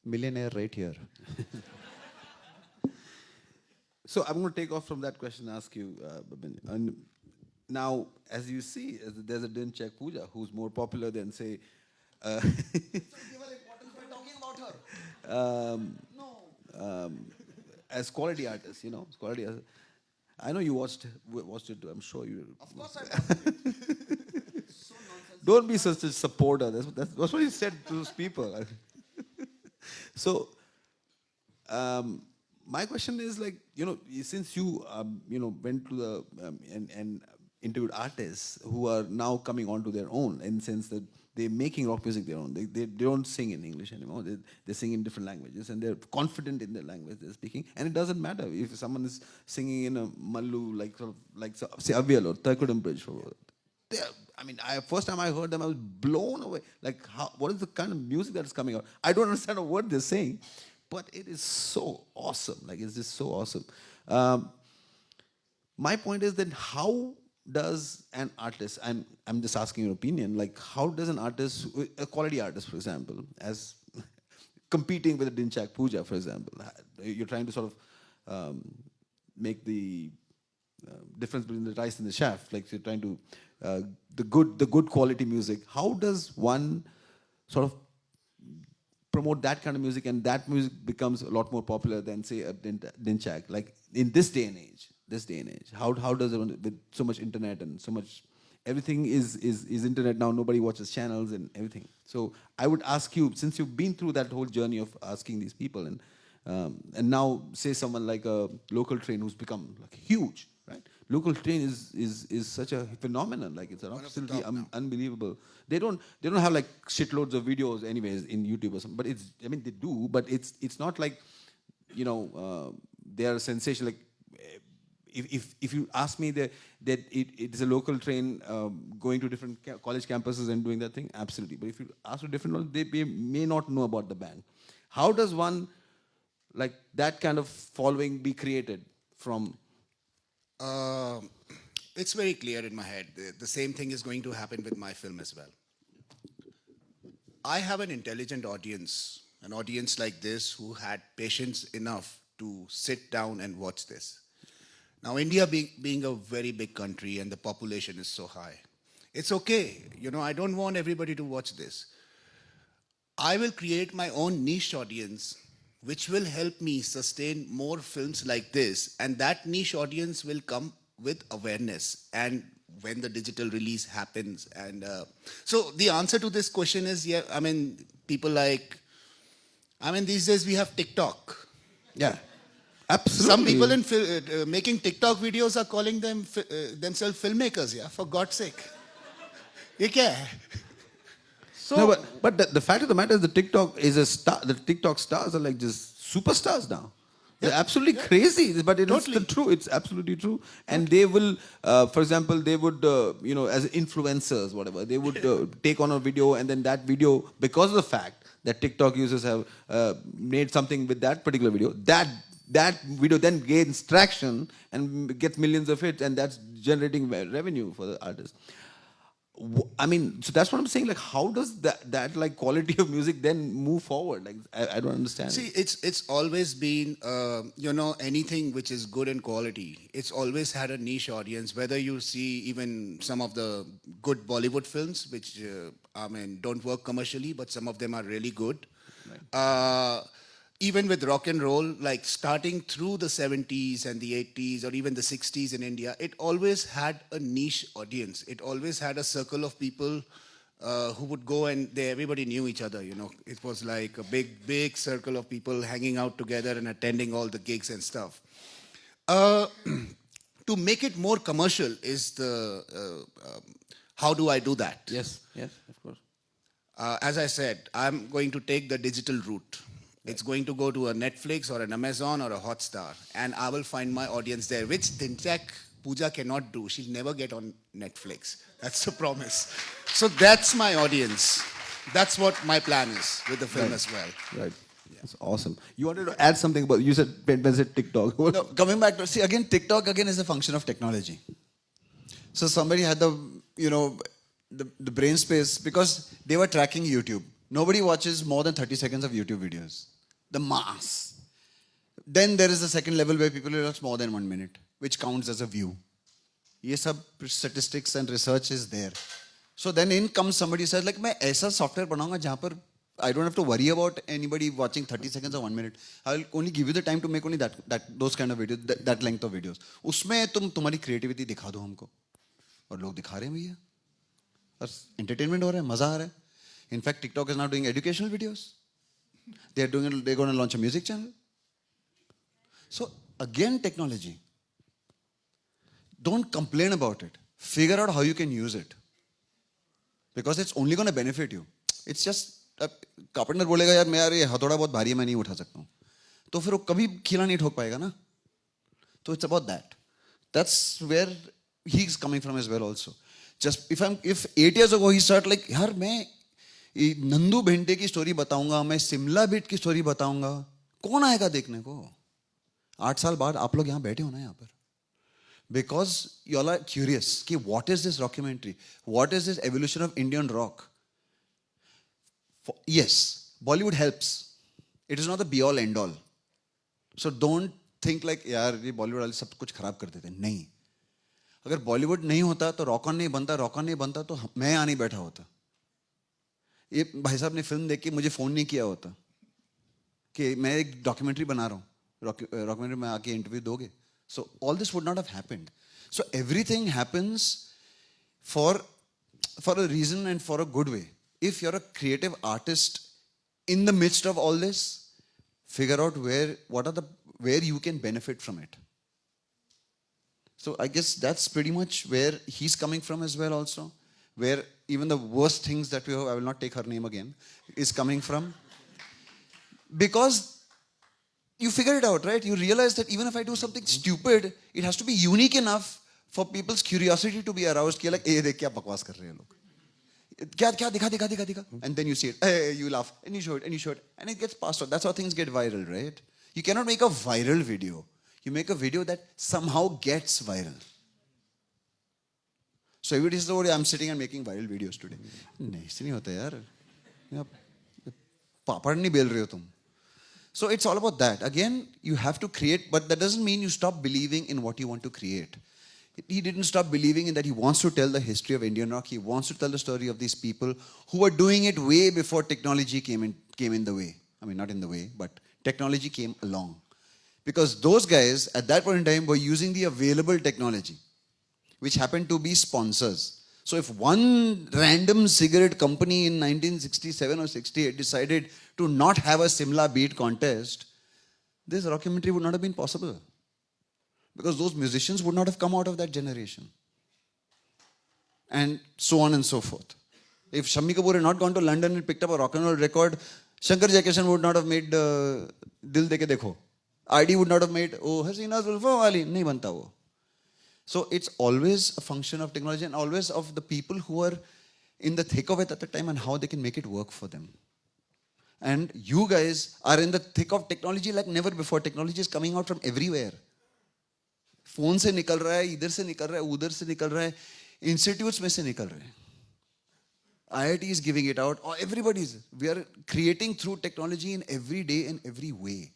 Millionaire right here. So I'm going to take off from that question and ask you, Babin. And now, as you see, there's a Dinchak Pooja who's more popular than, say, as quality artists, you know, quality artists. I know you watched it too. I'm sure you. Of course I watched it. Don't be such a supporter. That's what he said to those people. So, my question is like, you know, since you, went to the and interviewed artists who are now coming onto their own, in the sense that they're making rock music their own. They don't sing in English anymore. They sing in different languages, and they're confident in their language they're speaking. And it doesn't matter if someone is singing in a Mallu, like sort of like say Avial or Thirkudam Bridge. I mean, first time I heard them, I was blown away. Like, what is the kind of music that is coming out? I don't understand a word they're saying, but it is so awesome. Like, it's just so awesome. My point is that how does an artist, I'm just asking your opinion, like how does an artist, a quality artist, for example, as competing with a Dinchak Puja, for example, you're trying to sort of make the difference between the rice and the shaft, like you're trying to, the good quality music. How does one sort of promote that kind of music, and that music becomes a lot more popular than, say, a Dinchak, like in this day and age? How does it, with so much internet and so much, everything is internet now, nobody watches channels and everything. So I would ask you, since you've been through that whole journey of asking these people, and now say someone like a Local Train who's become like huge, right? Local Train is such a phenomenon, like it's absolutely unbelievable. They don't have like shitloads of videos anyways in YouTube or something, but I mean they do, but it's not like, you know, they are a sensation. Like if you ask me that it is a Local Train going to different college campuses and doing that thing, absolutely. But if you ask a different one, they may not know about the band. How does one, like that kind of following, be created from? It's very clear in my head. The same thing is going to happen with my film as well. I have an intelligent audience, an audience like this who had patience enough to sit down and watch this. Now, India being a very big country and the population is so high, it's okay. You know, I don't want everybody to watch this. I will create my own niche audience, which will help me sustain more films like this. And that niche audience will come with awareness. And when the digital release happens. And so the answer to this question is, yeah, I mean, people like, I mean, these days we have TikTok. Yeah. Absolutely. Some people in making TikTok videos are calling themselves filmmakers, yeah, for God's sake. Ye kya hai? So, no, but the fact of the matter is the TikTok is a star. The TikTok stars are like just superstars now. They're absolutely crazy, but it is the true. It's absolutely true. And they will, for example, they would, you know, as influencers, whatever, they would take on a video, and then that video, because of the fact that TikTok users have made something with that particular video, that video then gains traction and gets millions of hits, and that's generating revenue for the artist. I mean, so that's what I'm saying. Like, how does that like quality of music then move forward? Like, I don't understand. See, it's always been, you know, anything which is good in quality. It's always had a niche audience. Whether you see even some of the good Bollywood films, which I mean don't work commercially, but some of them are really good. Right. Even with rock and roll, like starting through the 70s and the 80s or even the 60s in India, it always had a niche audience. It always had a circle of people who would go and everybody knew each other, you know. It was like a big circle of people hanging out together and attending all the gigs and stuff. To make it more commercial is the, how do I do that? Yes, of course. As I said, I'm going to take the digital route. It's going to go to a Netflix or an Amazon or a Hotstar, and I will find my audience there, which Dinchak Puja cannot do. She'll never get on Netflix. That's the promise. So that's my audience. That's what my plan is with the film as well. Right. That's awesome. You wanted to add something about, you said, Ben said TikTok. No, coming back to, see, again, TikTok again is a function of technology. So somebody had the, you know, the brain space, because they were tracking YouTube. Nobody watches more than 30 seconds of YouTube videos. The mass. Then there is a second level where people watch more than 1 minute, which counts as a view. Ye sab statistics and research is there. So then in comes somebody says, like, मैं ऐसा software बनाऊंगा जहाँ पर I don't have to worry about anybody watching 30 seconds or 1 minute. I will only give you the time to make only those kind of videos, that length of videos. उसमें तुम्हारी creativity दिखा दो हमको. और लोग दिखा रहे हैं भैया. और entertainment हो रहा है, मजा आ रहा है. In fact, TikTok is now doing educational videos. They're going to launch a music channel. So again, technology. Don't complain about it. Figure out how you can use it. Because it's only gonna benefit you. It's just carpenter बोलेगा यार मैं यार ये हथौड़ा बहुत भारी है मैं नहीं उठा सकता हूँ, तो फिर वो कभी खिला नहीं ठोक पाएगा ना. So it's about that. That's where he's coming from as well also. Just if 8 years ago he started like यार मैं नंदू भेंटे की स्टोरी बताऊंगा, मैं शिमला बीट की स्टोरी बताऊंगा, कौन आएगा देखने को? 8 साल बाद आप लोग यहाँ बैठे हो ना यहाँ पर, because you all are curious कि what is this documentary, what is this evolution of Indian rock. Yes, Bollywood helps. It is not the be all end all. So don't think like यार ये बॉलीवुड वाले सब कुछ खराब कर देते हैं. नहीं, अगर बॉलीवुड नहीं होता तो रॉक ऑन नहीं बनता, रॉक ऑन नहीं बनता तो मैं यहाँ नहीं बैठा होता. ये भाई साहब ने फिल्म देख के मुझे फ़ोन नहीं किया होता कि मैं एक डॉक्यूमेंट्री बना रहा हूँ, डॉक्यूमेंट्री में आके इंटरव्यू दोगे. So all this would not have happened. So everything happens for a reason and for a good way. If you're a creative artist in the midst of all this, figure out where you can benefit from it. So I guess that's pretty much where he's coming from as well also, where even the worst things that we have, I will not take her name again, is coming from. Because you figure it out, right? You realize that even if I do something stupid, it has to be unique enough for people's curiosity to be aroused. कि like, देख क्या बकवास कर रहे हैं लोग. क्या दिखा, and then you see it, you laugh, and you show it, and it gets passed on. That's how things get viral, right? You cannot make a viral video. You make a video that somehow gets viral. So everybody says, oh, I'm sitting and making viral videos today. नहीं, ऐसे नहीं होता यार. पापड़ नहीं bell रहे हो तुम. So it's all about that. Again, you have to create, but that doesn't mean you stop believing in what you want to create. He didn't stop believing in that. He wants to tell the history of Indian rock. He wants to tell the story of these people who were doing it way before technology came in the way. I mean, not in the way, but technology came along. Because those guys, at that point in time, were using the available technology, which happened to be sponsors. So if one random cigarette company in 1967 or 68 decided to not have a Simla beat contest, this documentary would not have been possible. Because those musicians would not have come out of that generation. And so on and so forth. If Shammi Kapoor had not gone to London and picked up a rock and roll record, Shankar Jaikishan would not have made Dil De Ke Dekho. ID would not have made Oh Hasina Zulfa Wali. Nahi banta wo. So it's always a function of technology and always of the people who are in the thick of it at the time and how they can make it work for them. And you guys are in the thick of technology like never before. Technology is coming out from everywhere. Phone से निकल रहा है, इधर से निकल रहा है, उधर से निकल रहा है, इंस्टीट्यूट्स में से निकल रहा है. IIT is giving it out. We are creating through technology in every day and every way.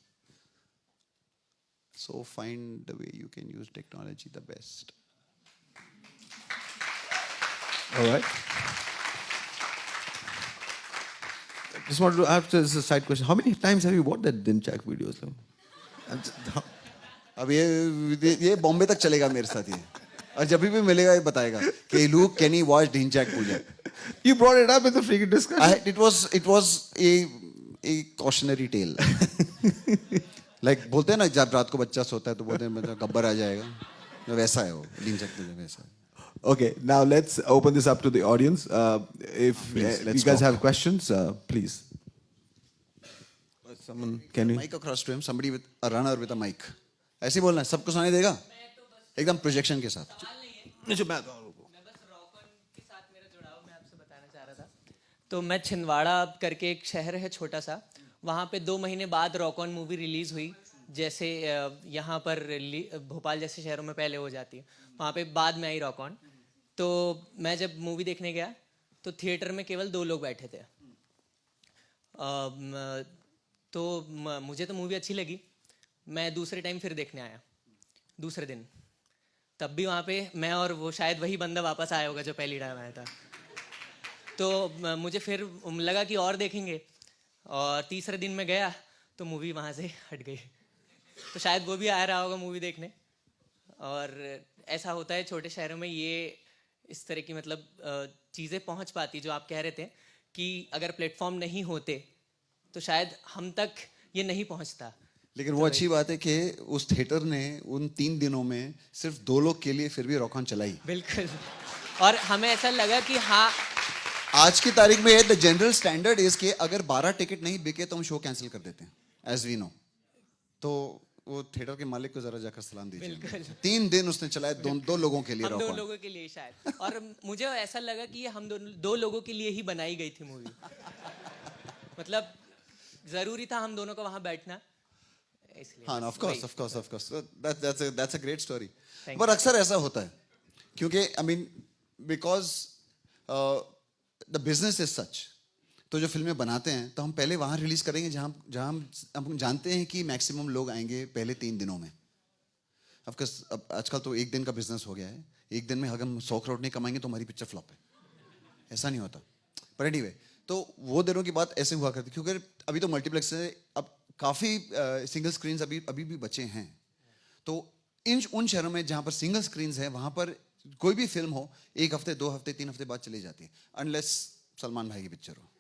So find the way you can use technology the best. All right. Just wanted to ask this a side question. How many times have you watched that Dinchak videos? अब ये बॉम्बे तक चलेगा मेरे साथ ये, और जब भी मिलेगा ये बताएगा कि Luke, can you watch Dinchak Puja? You brought it up in the freaking discussion. It was a cautionary tale. Like बोलते हैं ना जब रात को बच्चा सोता है तो बोलते हैं गब्बर आ जाएगा, वैसा है वो Dinchak Puja वैसा है. Okay, now let's open this up to the audience. If you guys have questions, please. Someone, can you? Mic across to him, somebody with a runner with a mic. ऐसे ही बोलना है, सबको सुनाई देगा एकदम projection के साथ. मैं बस रॉक ऑन के साथ मेरा जुड़ाव मैं आपसे बताना चाह रहा था. तो मैं छिंदवाड़ा करके एक शहर है छोटा सा, वहाँ पे 2 महीने बाद रॉक ऑन मूवी रिलीज हुई. जैसे यहाँ पर भोपाल जैसे शहरों में पहले हो जाती है, वहाँ पे बाद में आई रॉक ऑन. तो मैं जब मूवी देखने गया तो थिएटर में केवल 2 लोग बैठे थे. तो मुझे तो मूवी अच्छी लगी. मैं दूसरे टाइम फिर देखने आया, दूसरे दिन. तब भी वहाँ पे मैं और वो शायद वही बंदा वापस आया होगा जो पहली टाइम आया था. तो मुझे फिर लगा कि और देखेंगे, और तीसरे दिन मैं गया तो मूवी वहाँ से हट गई. तो शायद वो भी आ रहा होगा मूवी देखने. और ऐसा होता है छोटे शहरों में, ये इस तरह की मतलब चीज़ें पहुँच पाती जो आप कह रहे थे कि अगर प्लेटफॉर्म नहीं होते तो शायद हम तक ये नहीं पहुँचता. लेकिन वो अच्छी बात है कि उस थिएटर ने उन 3 दिनों में सिर्फ 2 लोग के लिए फिर भी रॉक ऑन चलाई. बिल्कुल. और हमें ऐसा लगा कि हाँ, आज की तारीख में द जनरल स्टैंडर्ड इज के अगर 12 टिकट नहीं बिके तो हम शो कैंसिल कर देते हैं, एज वी नो. तो वो थिएटर के मालिक को जरा जाकर सलाम दीजिए. बिल्कुल. 3 दिन उसने चलाया, दो लोगों के लिए. हम रॉक दो ऑन. लोगों के लिए शायद. और मुझे ऐसा लगा कि ये हम दो लोगों के लिए ही बनाई गई थी मूवी. मतलब जरूरी था हम दोनों को वहां बैठना, इसलिए. हाँ, of course, of course, of course. That's a great story. Thank पर अक्सर ऐसा होता है क्योंकि I mean because the business is such. तो जो फिल्में बनाते हैं तो हम पहले वहां रिलीज करेंगे जहां हम जानते हैं कि मैक्सिमम लोग आएंगे पहले 3 दिनों में. ऑफकोर्स अब आजकल तो 1 दिन का बिजनेस हो गया है. 1 दिन में अगर हम 100 करोड़ नहीं कमाएंगे तो हमारी पिक्चर फ्लॉप है. ऐसा नहीं होता. पर एनीवे, तो वो दिनों की बात ऐसे हुआ करती क्योंकि अभी तो मल्टीप्लेक्स है, अब काफ़ी सिंगल स्क्रीन्स अभी भी बचे हैं. तो उन शहरों में जहाँ पर सिंगल स्क्रीन्स हैं वहाँ पर कोई भी फिल्म हो 1 हफ्ते 2 हफ्ते 3 हफ्ते बाद चली जाती है, अनलेस सलमान भाई की पिक्चर हो.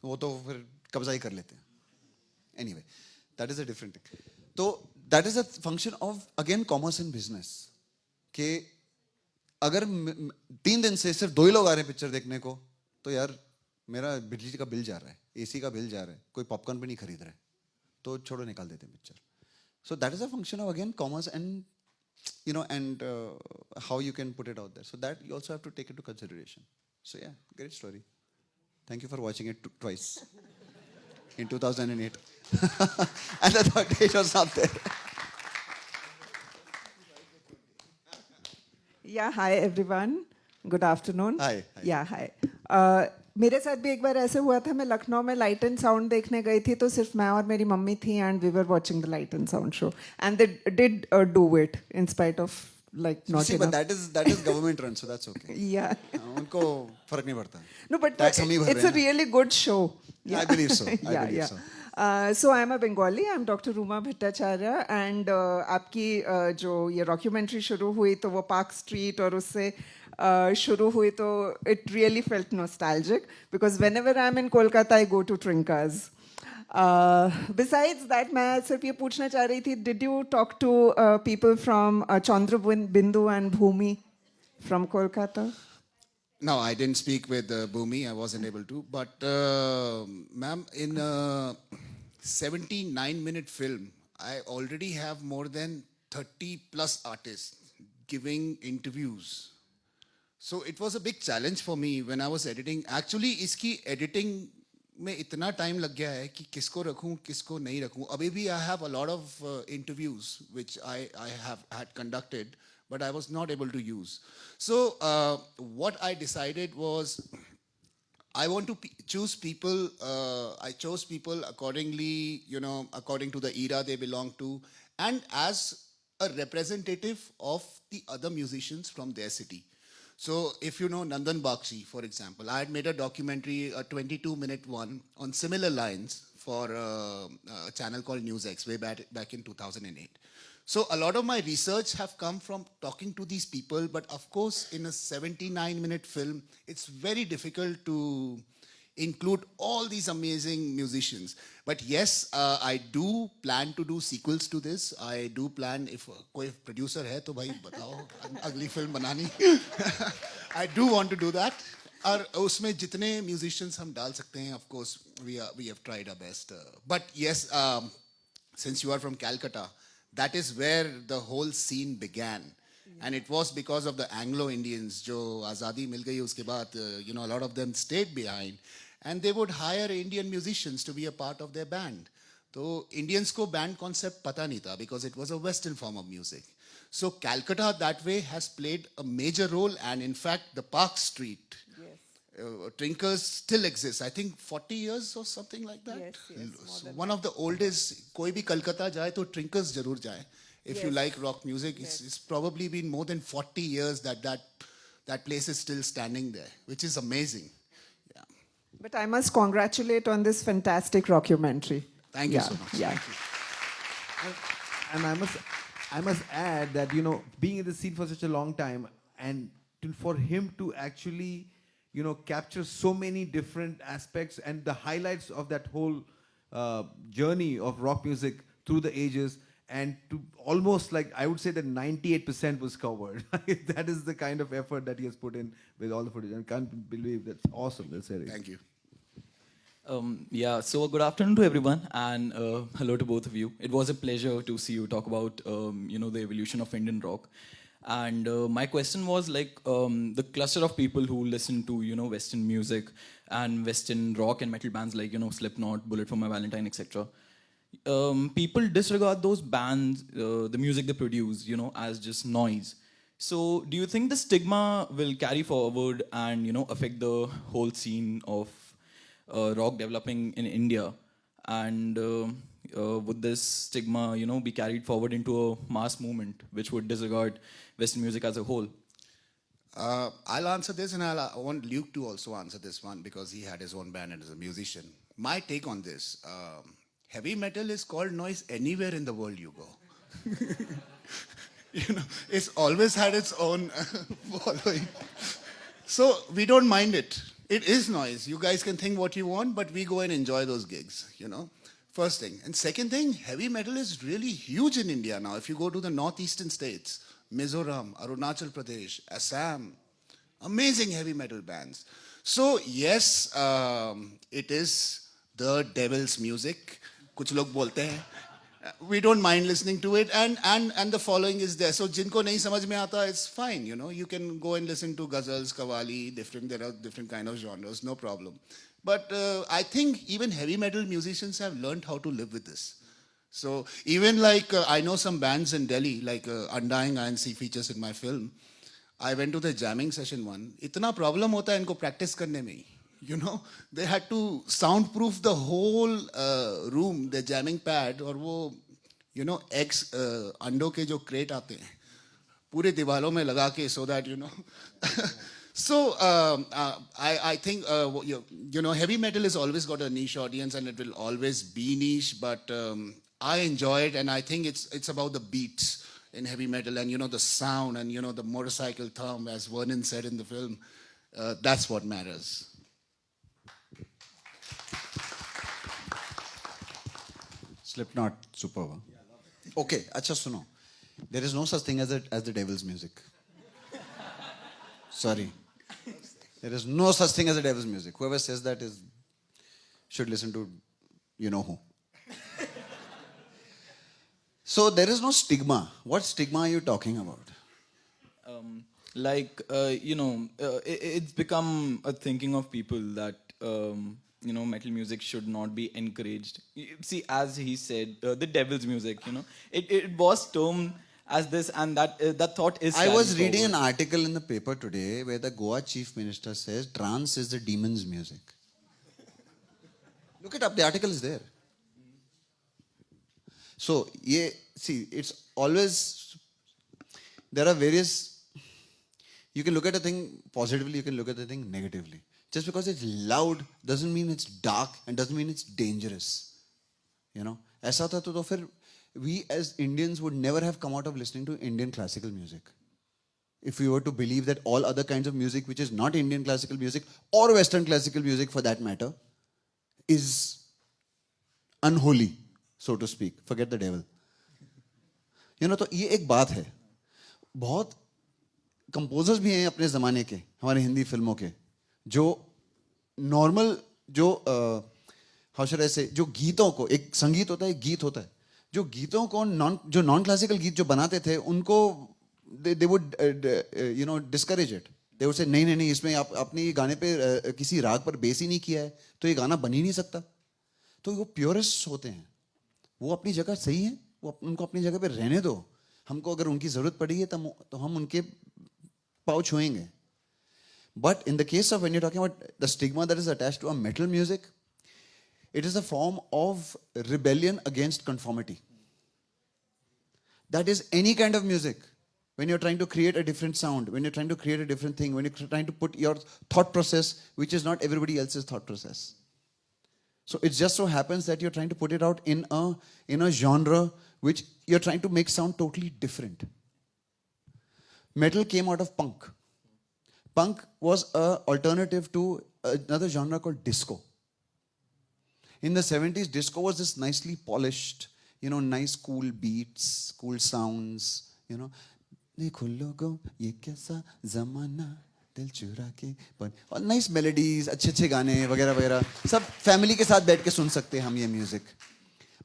वो तो फिर कब्जा ही कर लेते हैं. Anyway, that is a different thing. तो that is a function of again commerce in business कि अगर 3 दिन से सिर्फ 2 ही लोग आ रहे हैं पिक्चर देखने को तो यार मेरा बिजली का बिल जा रहा है, एसी का बिल जा रहा है, कोई पॉपकॉर्न भी नहीं खरीद रहा है, तो छोड़ो निकाल देते हैं picture. So that is a function of again commerce and how you can put it out there. So that you also have to take into consideration. So yeah, great story. Thank you for watching it twice in 2008. And the third date was not there. Yeah, hi everyone. Good afternoon. Hi, hi. Yeah, hi. मेरे साथ भी एक बार ऐसे हुआ था. मैं लखनऊ में light and sound देखने गई थी तो सिर्फ मैं और मेरी मम्मी थी and we were watching the light and sound show and they did do it in spite of like not See, but enough. that is government run, so that's okay. Yeah. उनको फर्क नहीं पड़ता. No, but Tax हम ही भर it's रहे a हैं. really good show. I believe so. I Yeah, believe yeah. so. So I'm a Bengali. I'm Dr. Ruma Bhattacharya and आपकी जो ये डॉक्यूमेंट्री शुरू हुई तो वो पार्क स्ट्रीट और उससे शुरू हुई तो it really felt nostalgic because whenever I'm in Kolkata I go to Trinkas. Besides that, मैं सिर्फ ये पूछना चाह रही थी, did you talk to people from Chandra Bindu and Bhumi from Kolkata? No, I didn't speak with Bhumi. I wasn't able to. But, ma'am, in a 79-minute film, I already have more than 30 plus artists giving interviews. So it was a big challenge for me when I was editing. Actually, इसकी editing में इतना time लग गया है कि किसको रखूं किसको नहीं रखूं. अभी भी I have a lot of interviews which I have had conducted, but I was not able to use. So what I decided was I want to choose people. I chose people accordingly, according to the era they belong to, and as a representative of the other musicians from their city. So if you know Nandan Bakshi, for example, I had made a documentary, a 22-minute one, on similar lines for a channel called NewsX way back in 2008. So a lot of my research have come from talking to these people, but of course in a 79-minute film, it's very difficult to include all these amazing musicians. But yes, I do plan to do sequels to this. I do plan, if कोई producer है तो भाई बताओ अगली film बनानी. I do want to do that. और उसमें जितने musicians हम डाल सकते हैं, of course we have tried our best. But yes, since you are from Calcutta, that is where the whole scene began. And it was because of the Anglo-Indians जो आज़ादी मिल गई उसके बाद, a lot of them stayed behind. And they would hire Indian musicians to be a part of their band. So Indians को band concept पता नहीं था because it was a Western form of music. So Calcutta that way has played a major role, and in fact the Park Street Trinkers still exists. I think 40 years or something like that. Yes, more than One of the oldest. कोई भी कलकत्ता जाए तो Trinkers जरूर जाए. If you Yes. like rock music, it's probably been more than 40 years that place is still standing there, which is amazing. But I must congratulate on this fantastic documentary. Thank you so much. Yeah. And I must add that, being in the scene for such a long time, and for him to actually, capture so many different aspects and the highlights of that whole journey of rock music through the ages, and to almost like I would say that 98% was covered. That is the kind of effort that he has put in with all the footage. I can't believe that's awesome. That's series. Thank you. Yeah, so good afternoon to everyone, and hello to both of you. It was a pleasure to see you talk about, the evolution of Indian rock. And my question was like the cluster of people who listen to, Western music and Western rock and metal bands like, Slipknot, Bullet for My Valentine, etc. People disregard those bands, the music they produce, as just noise. So do you think the stigma will carry forward and, affect the whole scene of rock developing in India, and would this stigma, be carried forward into a mass movement which would disregard Western music as a whole? I'll answer this, and I want Luke to also answer this one because he had his own band and is a musician. My take on this: heavy metal is called noise anywhere in the world you go. It's always had its own following. So we don't mind it. It is noise. You guys can think what you want, but we go and enjoy those gigs, First thing. And second thing, heavy metal is really huge in India now. If you go to the northeastern states, Mizoram, Arunachal Pradesh, Assam, amazing heavy metal bands. So yes, it is the devil's music. Kuch log bolte hain. We don't mind listening to it, and the following is there. So jinko nahi samajh mein aata, it's fine, You can go and listen to ghazals, qawwali, there are different kind of genres, no problem. But I think even heavy metal musicians have learned how to live with this. So even like I know some bands in Delhi, like Undying INC features in my film. I went to the jamming session one. Itna problem hota hai inko practice karne mein. They had to soundproof the whole room, the jamming pad, और वो, eggs, अंडों के जो crate आते हैं, पूरे दीवारों में लगा के, so that, So I think, heavy metal has always got a niche audience and it will always be niche, but I enjoy it, and I think it's about the beats in heavy metal and, the sound and, the motorcycle thumb, as Vernon said in the film. That's what matters. Slipknot, superb. Okay, acha suno. There is no such thing as the devil's music. Sorry. There is no such thing as the devil's music. Whoever says that should listen to who. So there is no stigma. What stigma are you talking about? It's become a thinking of people that metal music should not be encouraged. See, as he said, the devil's music, it was termed as this, and that thought is. I was carried reading an forward. article in the paper today where the Goa chief minister says trance is the demon's music. Look it up, the article is there. So, see, it's always, there are various, you can look at a thing positively, you can look at a thing negatively. Just because it's loud doesn't mean it's dark and doesn't mean it's dangerous. ऐसा था तो फिर we as Indians would never have come out of listening to Indian classical music. If we were to believe that all other kinds of music which is not Indian classical music or Western classical music for that matter is unholy, so to speak. Forget the devil. तो ये एक बात है. बहुत composers भी हैं अपने ज़माने के, हमारे हिंदी फिल्मों के, जो नॉर्मल हाउ शुड आई से, जो गीतों को, एक संगीत होता है, एक गीत होता है, जो गीतों को जो नॉन क्लासिकल गीत जो बनाते थे उनको they would discourage it. They would say नहीं इसमें आपने ये गाने पे किसी राग पर बेस ही नहीं किया है तो ये गाना बन ही नहीं सकता. तो वो प्योरिस्ट्स होते हैं, वो अपनी जगह सही है, वो उनको अपनी जगह पे रहने दो. हमको अगर उनकी जरूरत पड़ेगी तो हम उनके पाँव छुएंगे. But in the case of when you're talking about the stigma that is attached to a metal music, it is a form of rebellion against conformity. That is any kind of music. When you're trying to create a different sound, when you're trying to create a different thing, when you're trying to put your thought process, which is not everybody else's thought process. So it just so happens that you're trying to put it out in a genre which you're trying to make sound totally different. Metal came out of punk. Punk was an alternative to another genre called disco. In the 70s, disco was this nicely polished, you know, nice cool beats, cool sounds, you know. देखो लोगों ये कैसा ज़माना दिल चुरा के पर और nice melodies, अच्छे गाने वगैरह वगैरह सब फैमिली के साथ बैठ के सुन सकते हैं हम ये म्यूजिक.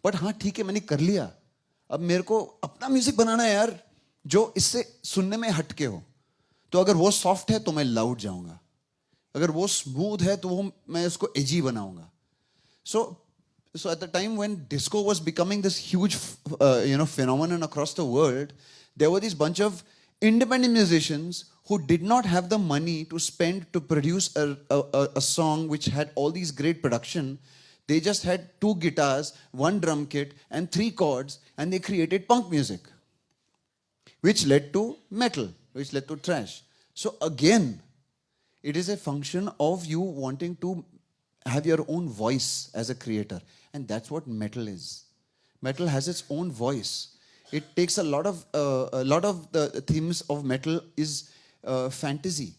बट हाँ ठीक है, मैंने कर लिया. अब मेरे को अपना म्यूजिक बनाना है यार, जो इससे सुनने में हटके हो. तो अगर वो सॉफ्ट है तो मैं लाउड जाऊंगा, अगर वो स्मूथ है तो वो मैं उसको एजी बनाऊंगा. So at the time when disco was becoming this huge phenomenon across the world, there were this bunch of independent musicians who did not have the money to spend to produce a song which had all these great production. They just had 2 guitars, 1 drum kit and 3 chords, and they created punk music, which led to metal, which led to thrash. So again, it is a function of you wanting to have your own voice as a creator. And that's what metal is. Metal has its own voice. It takes a lot of the themes of metal is fantasy,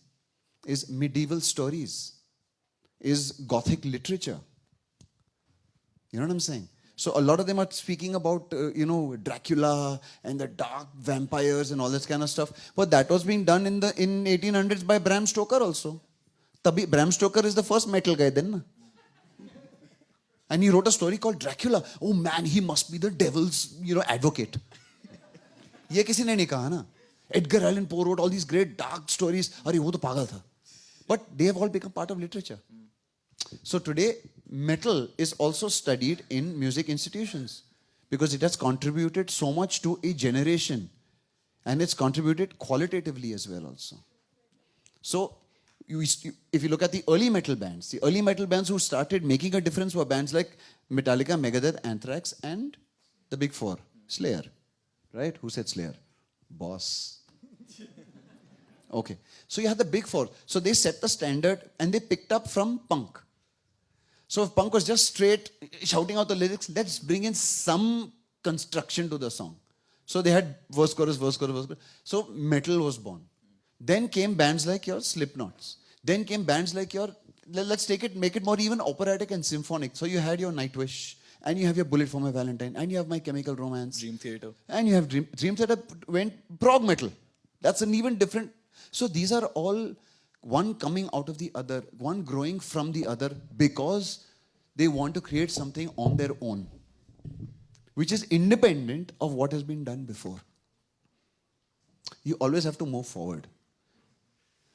is medieval stories, is Gothic literature. You know what I'm saying? So a lot of them are speaking about, Dracula and the dark vampires and all this kind of stuff. But that was being done in 1800s by Bram Stoker also. Bram Stoker is the first metal guy then. Na? And he wrote a story called Dracula. Oh man, he must be the devil's, advocate. ये किसी ने नहीं कहा ना. Edgar Allan Poe wrote all these great dark stories. अरे वो तो पागल था. But they have all become part of literature. So today, metal is also studied in music institutions because it has contributed so much to a generation, and it's contributed qualitatively as well also. So if you look at the early metal bands who started making a difference were bands like Metallica, Megadeth, Anthrax, and the Big Four, Slayer. Right? Who said Slayer? Boss. Okay. So you have the Big Four. So they set the standard and they picked up from punk. So if punk was just straight shouting out the lyrics, let's bring in some construction to the song. So they had verse, chorus, verse, chorus, verse, chorus. So metal was born. Then came bands like your Slipknots. Then came bands like your, let's make it more even operatic and symphonic. So you had your Nightwish, and you have your Bullet for My Valentine, and you have My Chemical Romance. Dream Theater. And you have Dream Theater went prog metal. That's an even different. So these are all one coming out of the other, one growing from the other because they want to create something on their own, which is independent of what has been done before. You always have to move forward.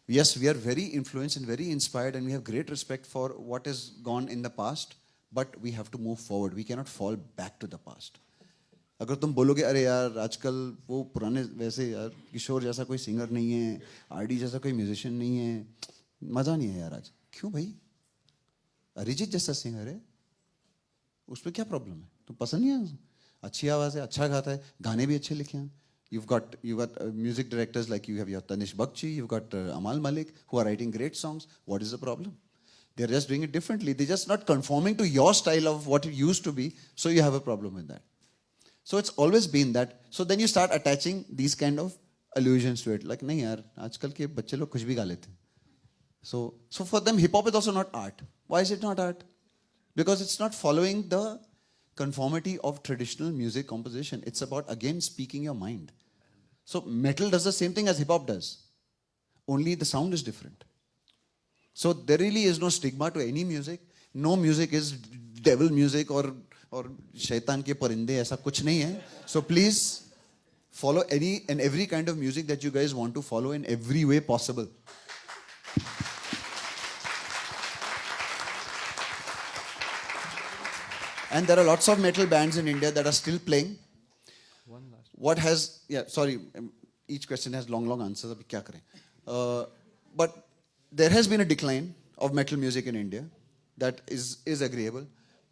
Yes, we are very influenced and very inspired, and we have great respect for what has gone in the past, but we have to move forward. We cannot fall back to the past. अगर तुम बोलोगे अरे यार आजकल वो पुराने वैसे यार किशोर जैसा कोई सिंगर नहीं है, आरडी जैसा कोई म्यूजिशियन नहीं है, मज़ा नहीं है यार आज. क्यों भाई? अरिजीत जैसा सिंगर है, उसमें क्या प्रॉब्लम है? तुम पसंद नहीं है? अच्छी आवाज़ है, अच्छा गाता है, गाने भी अच्छे लिखे हैं. You've got music directors like you have your Tanish Bakshi, you've got Amal Malik who are writing great songs. What is the problem? They're just doing it differently. They're just not conforming to your style of what it used to be, so you have a problem with that. So it's always been that. So then you start attaching these kind of allusions to it. Like, nahi yaar, aajkal ke bacche log kuch bhi ga lete. So for them, hip hop is also not art. Why is it not art? Because it's not following the conformity of traditional music composition. It's about, again, speaking your mind. So metal does the same thing as hip hop does. Only the sound is different. So there really is no stigma to any music. No music is devil music or shaitan ke parinde, aisa kuch nahi hai. So please follow any and every kind of music that you guys want to follow in every way possible. And there are lots of metal bands in India that are still playing. Each question has long answers. Abhi kya kare? But there has been a decline of metal music in India that is agreeable.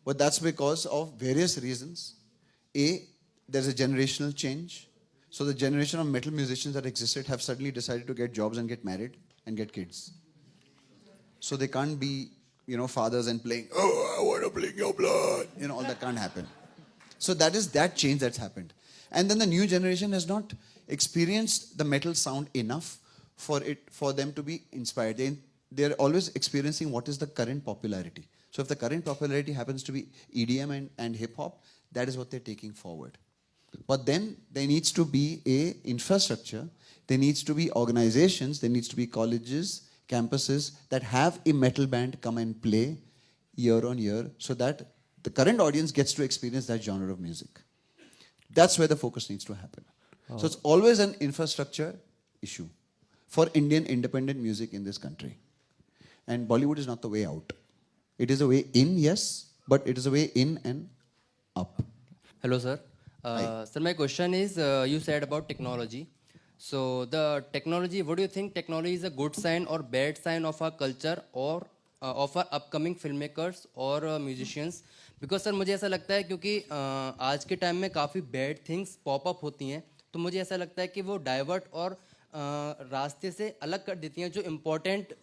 But that's because of various reasons. A, there's a generational change. So the generation of metal musicians that existed have suddenly decided to get jobs and get married and get kids. So they can't be, fathers and playing, oh, I want to play your blood. All that can't happen. So that is that change that's happened. And then the new generation has not experienced the metal sound enough for them to be inspired. They're always experiencing what is the current popularity. So if the current popularity happens to be EDM and hip hop, that is what they're taking forward. But then there needs to be a infrastructure, there needs to be organizations, there needs to be colleges, campuses that have a metal band come and play year on year so that the current audience gets to experience that genre of music. That's where the focus needs to happen. So it's always an infrastructure issue for Indian independent music in this country. And Bollywood is not the way out. It is a way in, yes, but it is a way in and up. Hello, sir. Sir, my question is, you said about technology. So the technology, what do you think technology is a good sign or bad sign of our culture or of our upcoming filmmakers or musicians? Because sir मुझे ऐसा लगता है क्योंकि आज के time में काफ़ी bad things pop up होती हैं, तो मुझे ऐसा लगता है कि वो डाइवर्ट और रास्ते से अलग कर देती हैं जो इम्पोर्टेंट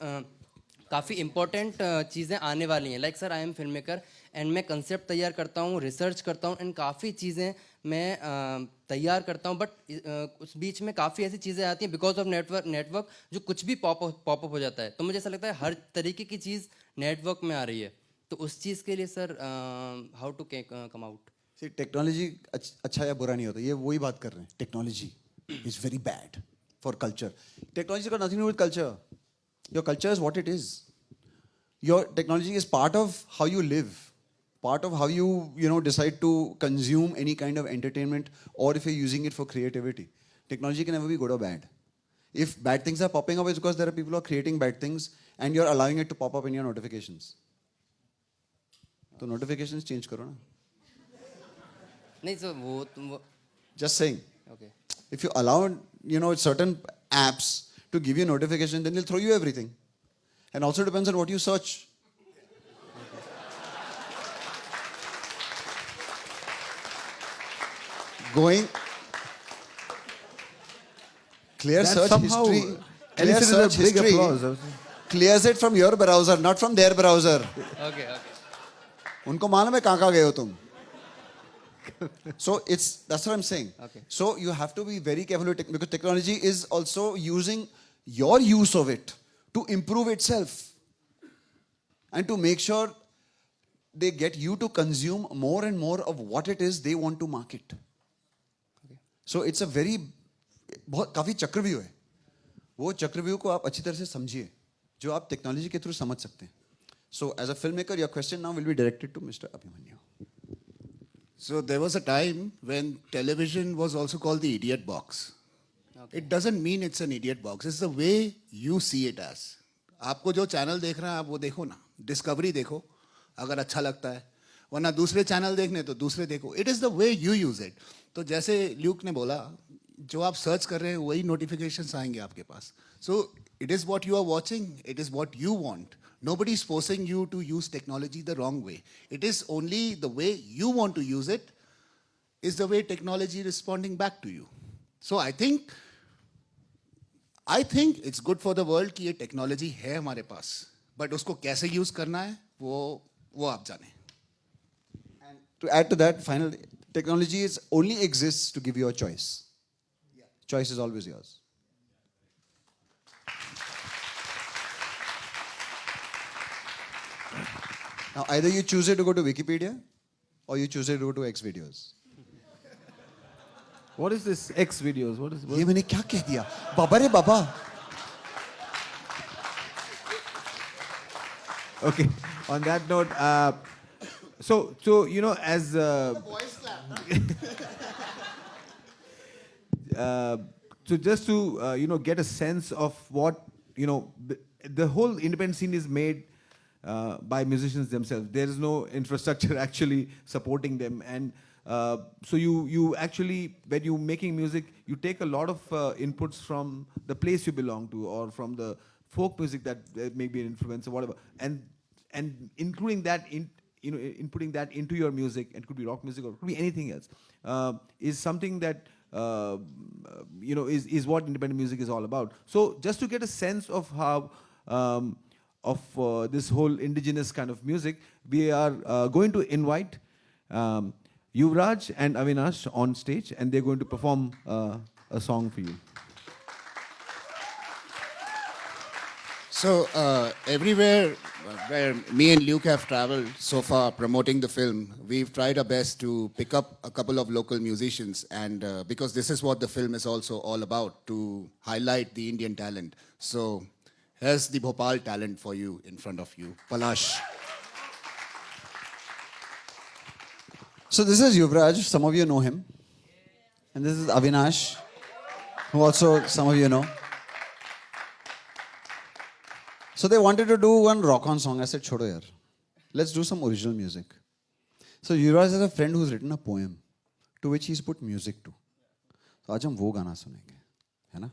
काफ़ी इम्पोर्टेंट चीज़ें आने वाली हैं. Like sir, I am film maker and मैं कंसेप्ट तैयार करता हूँ, रिसर्च करता हूँ एंड काफ़ी चीज़ें मैं तैयार करता हूँ, बट उस बीच में काफ़ी ऐसी चीज़ें आती हैं बिकॉज ऑफ नेटवर्क जो कुछ भी पॉप अप हो जाता है. तो मुझे ऐसा लगता है हर तरीके की चीज़ नेटवर्क में आ रही है, तो उस चीज़ के लिए sir how to come out. See, technology अच्छा या बुरा नहीं होता, ये वही बात कर रहे हैं. Technology is very bad for culture. Technology का nothing to do with culture. Your culture is what it is. Your technology is part of how you live, part of how you decide to consume any kind of entertainment, or if you're using it for creativity. Technology can never be good or bad. If bad things are popping up, it's because there are people who are creating bad things and you're allowing it to pop up in your notifications. So notifications change karo na. नहीं sir, वो Just saying. Okay. If you allow, certain apps to give you notification, then they'll throw you everything. And also depends on what you search. Going clear That search somehow history. Clear elicited a search big history applause. clears it from your browser, not from their browser. Okay. उनको मालूम है कहाँ गए हो तुम. So that's what I'm saying. Okay. So you have to be very careful with because technology is also using your use of it to improve itself and to make sure they get you to consume more and more of what it is they want to market. Okay. So it's a very बहुत काफी चक्रव्यूह है. वो चक्रव्यूह को आप अच्छी तरह से समझिए जो आप टेक्नोलॉजी के थ्रू समझ सकते हैं. So as a filmmaker, your question now will be directed to Mr. Abhimanyu. So there was a time when television was also called the idiot box. Okay. It doesn't mean it's an idiot box. It's the way you see it as. आपको जो channel देख रहे हैं आप वो देखो ना. Discovery देखो अगर अच्छा लगता है, वरना दूसरे चैनल देखने तो दूसरे देखो. It is the way you use it. तो जैसे ल्यूक ने बोला, जो आप सर्च कर रहे हैं वही नोटिफिकेशंस आएंगे आपके पास. So it is what you are watching. It is what you want. Nobody is forcing you to use technology the wrong way. It is only the way you want to use it is the way technology is responding back to you. So I think it's good for the world कि ये technology है हमारे पास. But उसको कैसे use करना है वो आप जाने. And to add to that, finally, technology only exists to give you a choice. Yeah. Choice is always yours. Now, either you choose it to go to Wikipedia or you choose it to go to X videos. What is this X videos? What ये मैंने क्या कह दिया? बाबा रे बाबा. Okay. On that note, so as so just to get a sense of what the whole independent scene is made by musicians themselves. There is no infrastructure actually supporting them, and so you actually, when you're making music, you take a lot of inputs from the place you belong to, or from the folk music that may be an influence or whatever, and including that inputting that into your music, and it could be rock music or it could be anything else, is something that is what independent music is all about. So just to get a sense of how this whole indigenous kind of music, we are going to invite Yuvraj and Avinash on stage, and they're going to perform a song for you. So everywhere where me and Luke have traveled so far promoting the film, we've tried our best to pick up a couple of local musicians, and because this is what the film is also all about, to highlight the Indian talent. So here's the Bhopal talent for you in front of you, Palash. So this is Yuvraj, some of you know him. And this is Avinash, who also some of you know. So they wanted to do one rock-on song. I said, chodo yaar, let's do some original music. So Yuvraj has a friend who's written a poem to which he's put music to. So आज हम वो गाना सुनेंगे, है ना?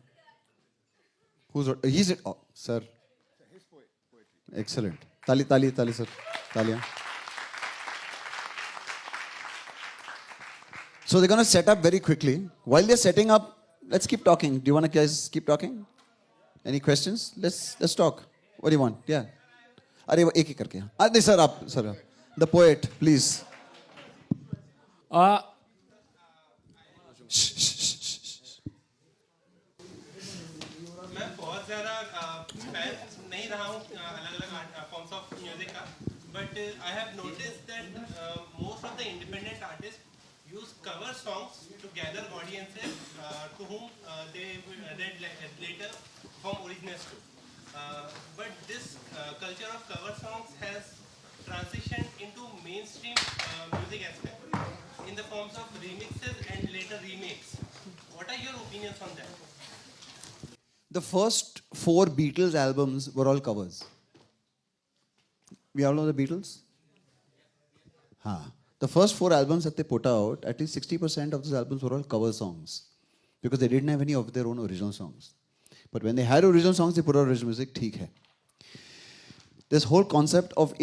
He's it. Oh, sir. Excellent. Tali, sir. Taliyan. So they're going to set up very quickly. While they're setting up, let's keep talking. Do you want to guys keep talking? Any questions? Let's talk. What do you want? Yeah. अरे वो एक ही करके. नहीं sir, आप sir. The poet, please. मैं बहुत ज़्यादा fan नहीं रहा हूँ अलग-अलग फॉर्म्स ऑफ म्यूजिक का, but I have noticed that most of the independent artists use cover songs to gather audiences to whom they later perform originals to. But this culture of cover songs has transitioned into mainstream music aspect in the forms of remixes and later remakes. What are your opinions on that? The first 4 Beatles albums were all covers. We all know the Beatles? The first 4 albums that they put out, at least 60% of those albums were all cover songs. Because they didn't have any of their own original songs. But when they had original songs, they put out original music, theek hai. This whole concept of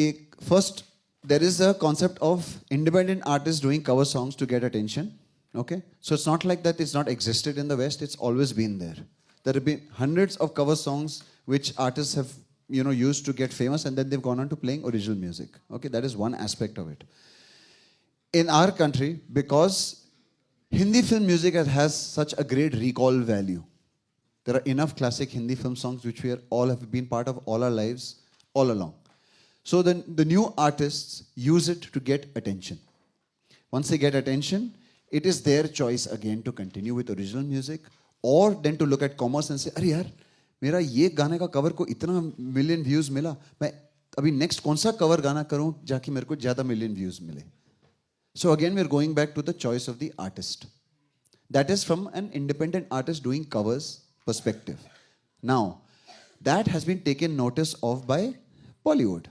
first, there is a concept of independent artists doing cover songs to get attention. Okay? So it's not like that it's not existed in the West, it's always been there. There have been hundreds of cover songs which artists have used to get famous, and then they've gone on to playing original music. Okay, that is one aspect of it. In our country, because Hindi film music has such a great recall value, there are enough classic Hindi film songs which we all have been part of all our lives, all along. So then the new artists use it to get attention. Once they get attention, it is their choice again to continue with original music, or then to look at commerce and say, अरे यार, मेरा ये गाने का cover को इतना million views मिला, मैं अभी नेक्स्ट कौन सा कवर गाना करूं जाके मेरे को ज्यादा मिलियन व्यूज मिले. So again, we're going back to the choice of the artist. That is from an independent artist doing covers perspective. Now, that has been taken notice of by Bollywood.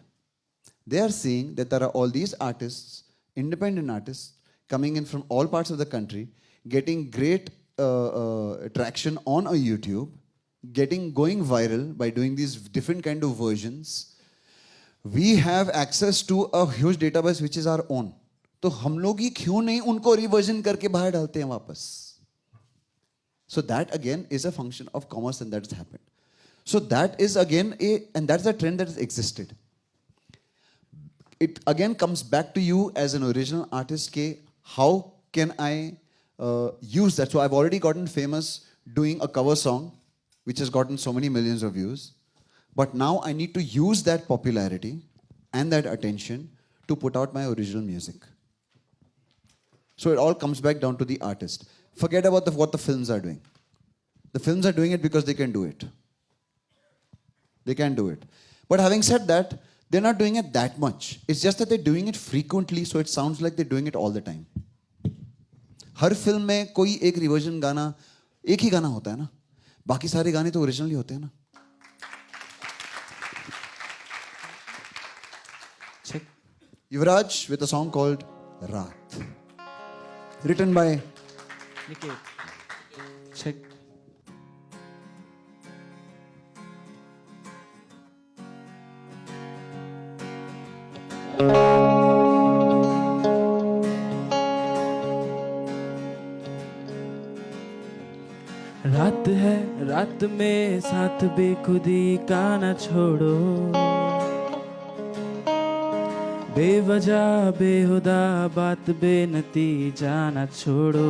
They are seeing that there are all these artists, independent artists, coming in from all parts of the country, getting great traction on a YouTube, going viral by doing these different kind of versions. We have access to a huge database which is our own. तो हम लोग ही क्यों नहीं उनको reversion करके बाहर डालते हैं वापस? So that again is a function of commerce, and that has happened. So that is again and that's a trend that has existed. It again comes back to you as an original artist. How can I use that? So I've already gotten famous doing a cover song, which has gotten so many millions of views. But now I need to use that popularity and that attention to put out my original music. So it all comes back down to the artist. Forget about what the films are doing. The films are doing it because they can do it. They can do it. But having said that, they're not doing it that much. It's just that they're doing it frequently, so it sounds like they're doing it all the time. Her film में कोई एक reversion गाना, एक ही गाना होता है ना. बाकी सारे गाने तो ओरिजिनल ही होते हैं ना. Check. Yuvraj with a song called Raat. Written by Niket. Check. रात है, रात में साथ बेखुदी का न छोड़ो, बेवजह बेहुदा बात बेनतीजा न छोड़ो.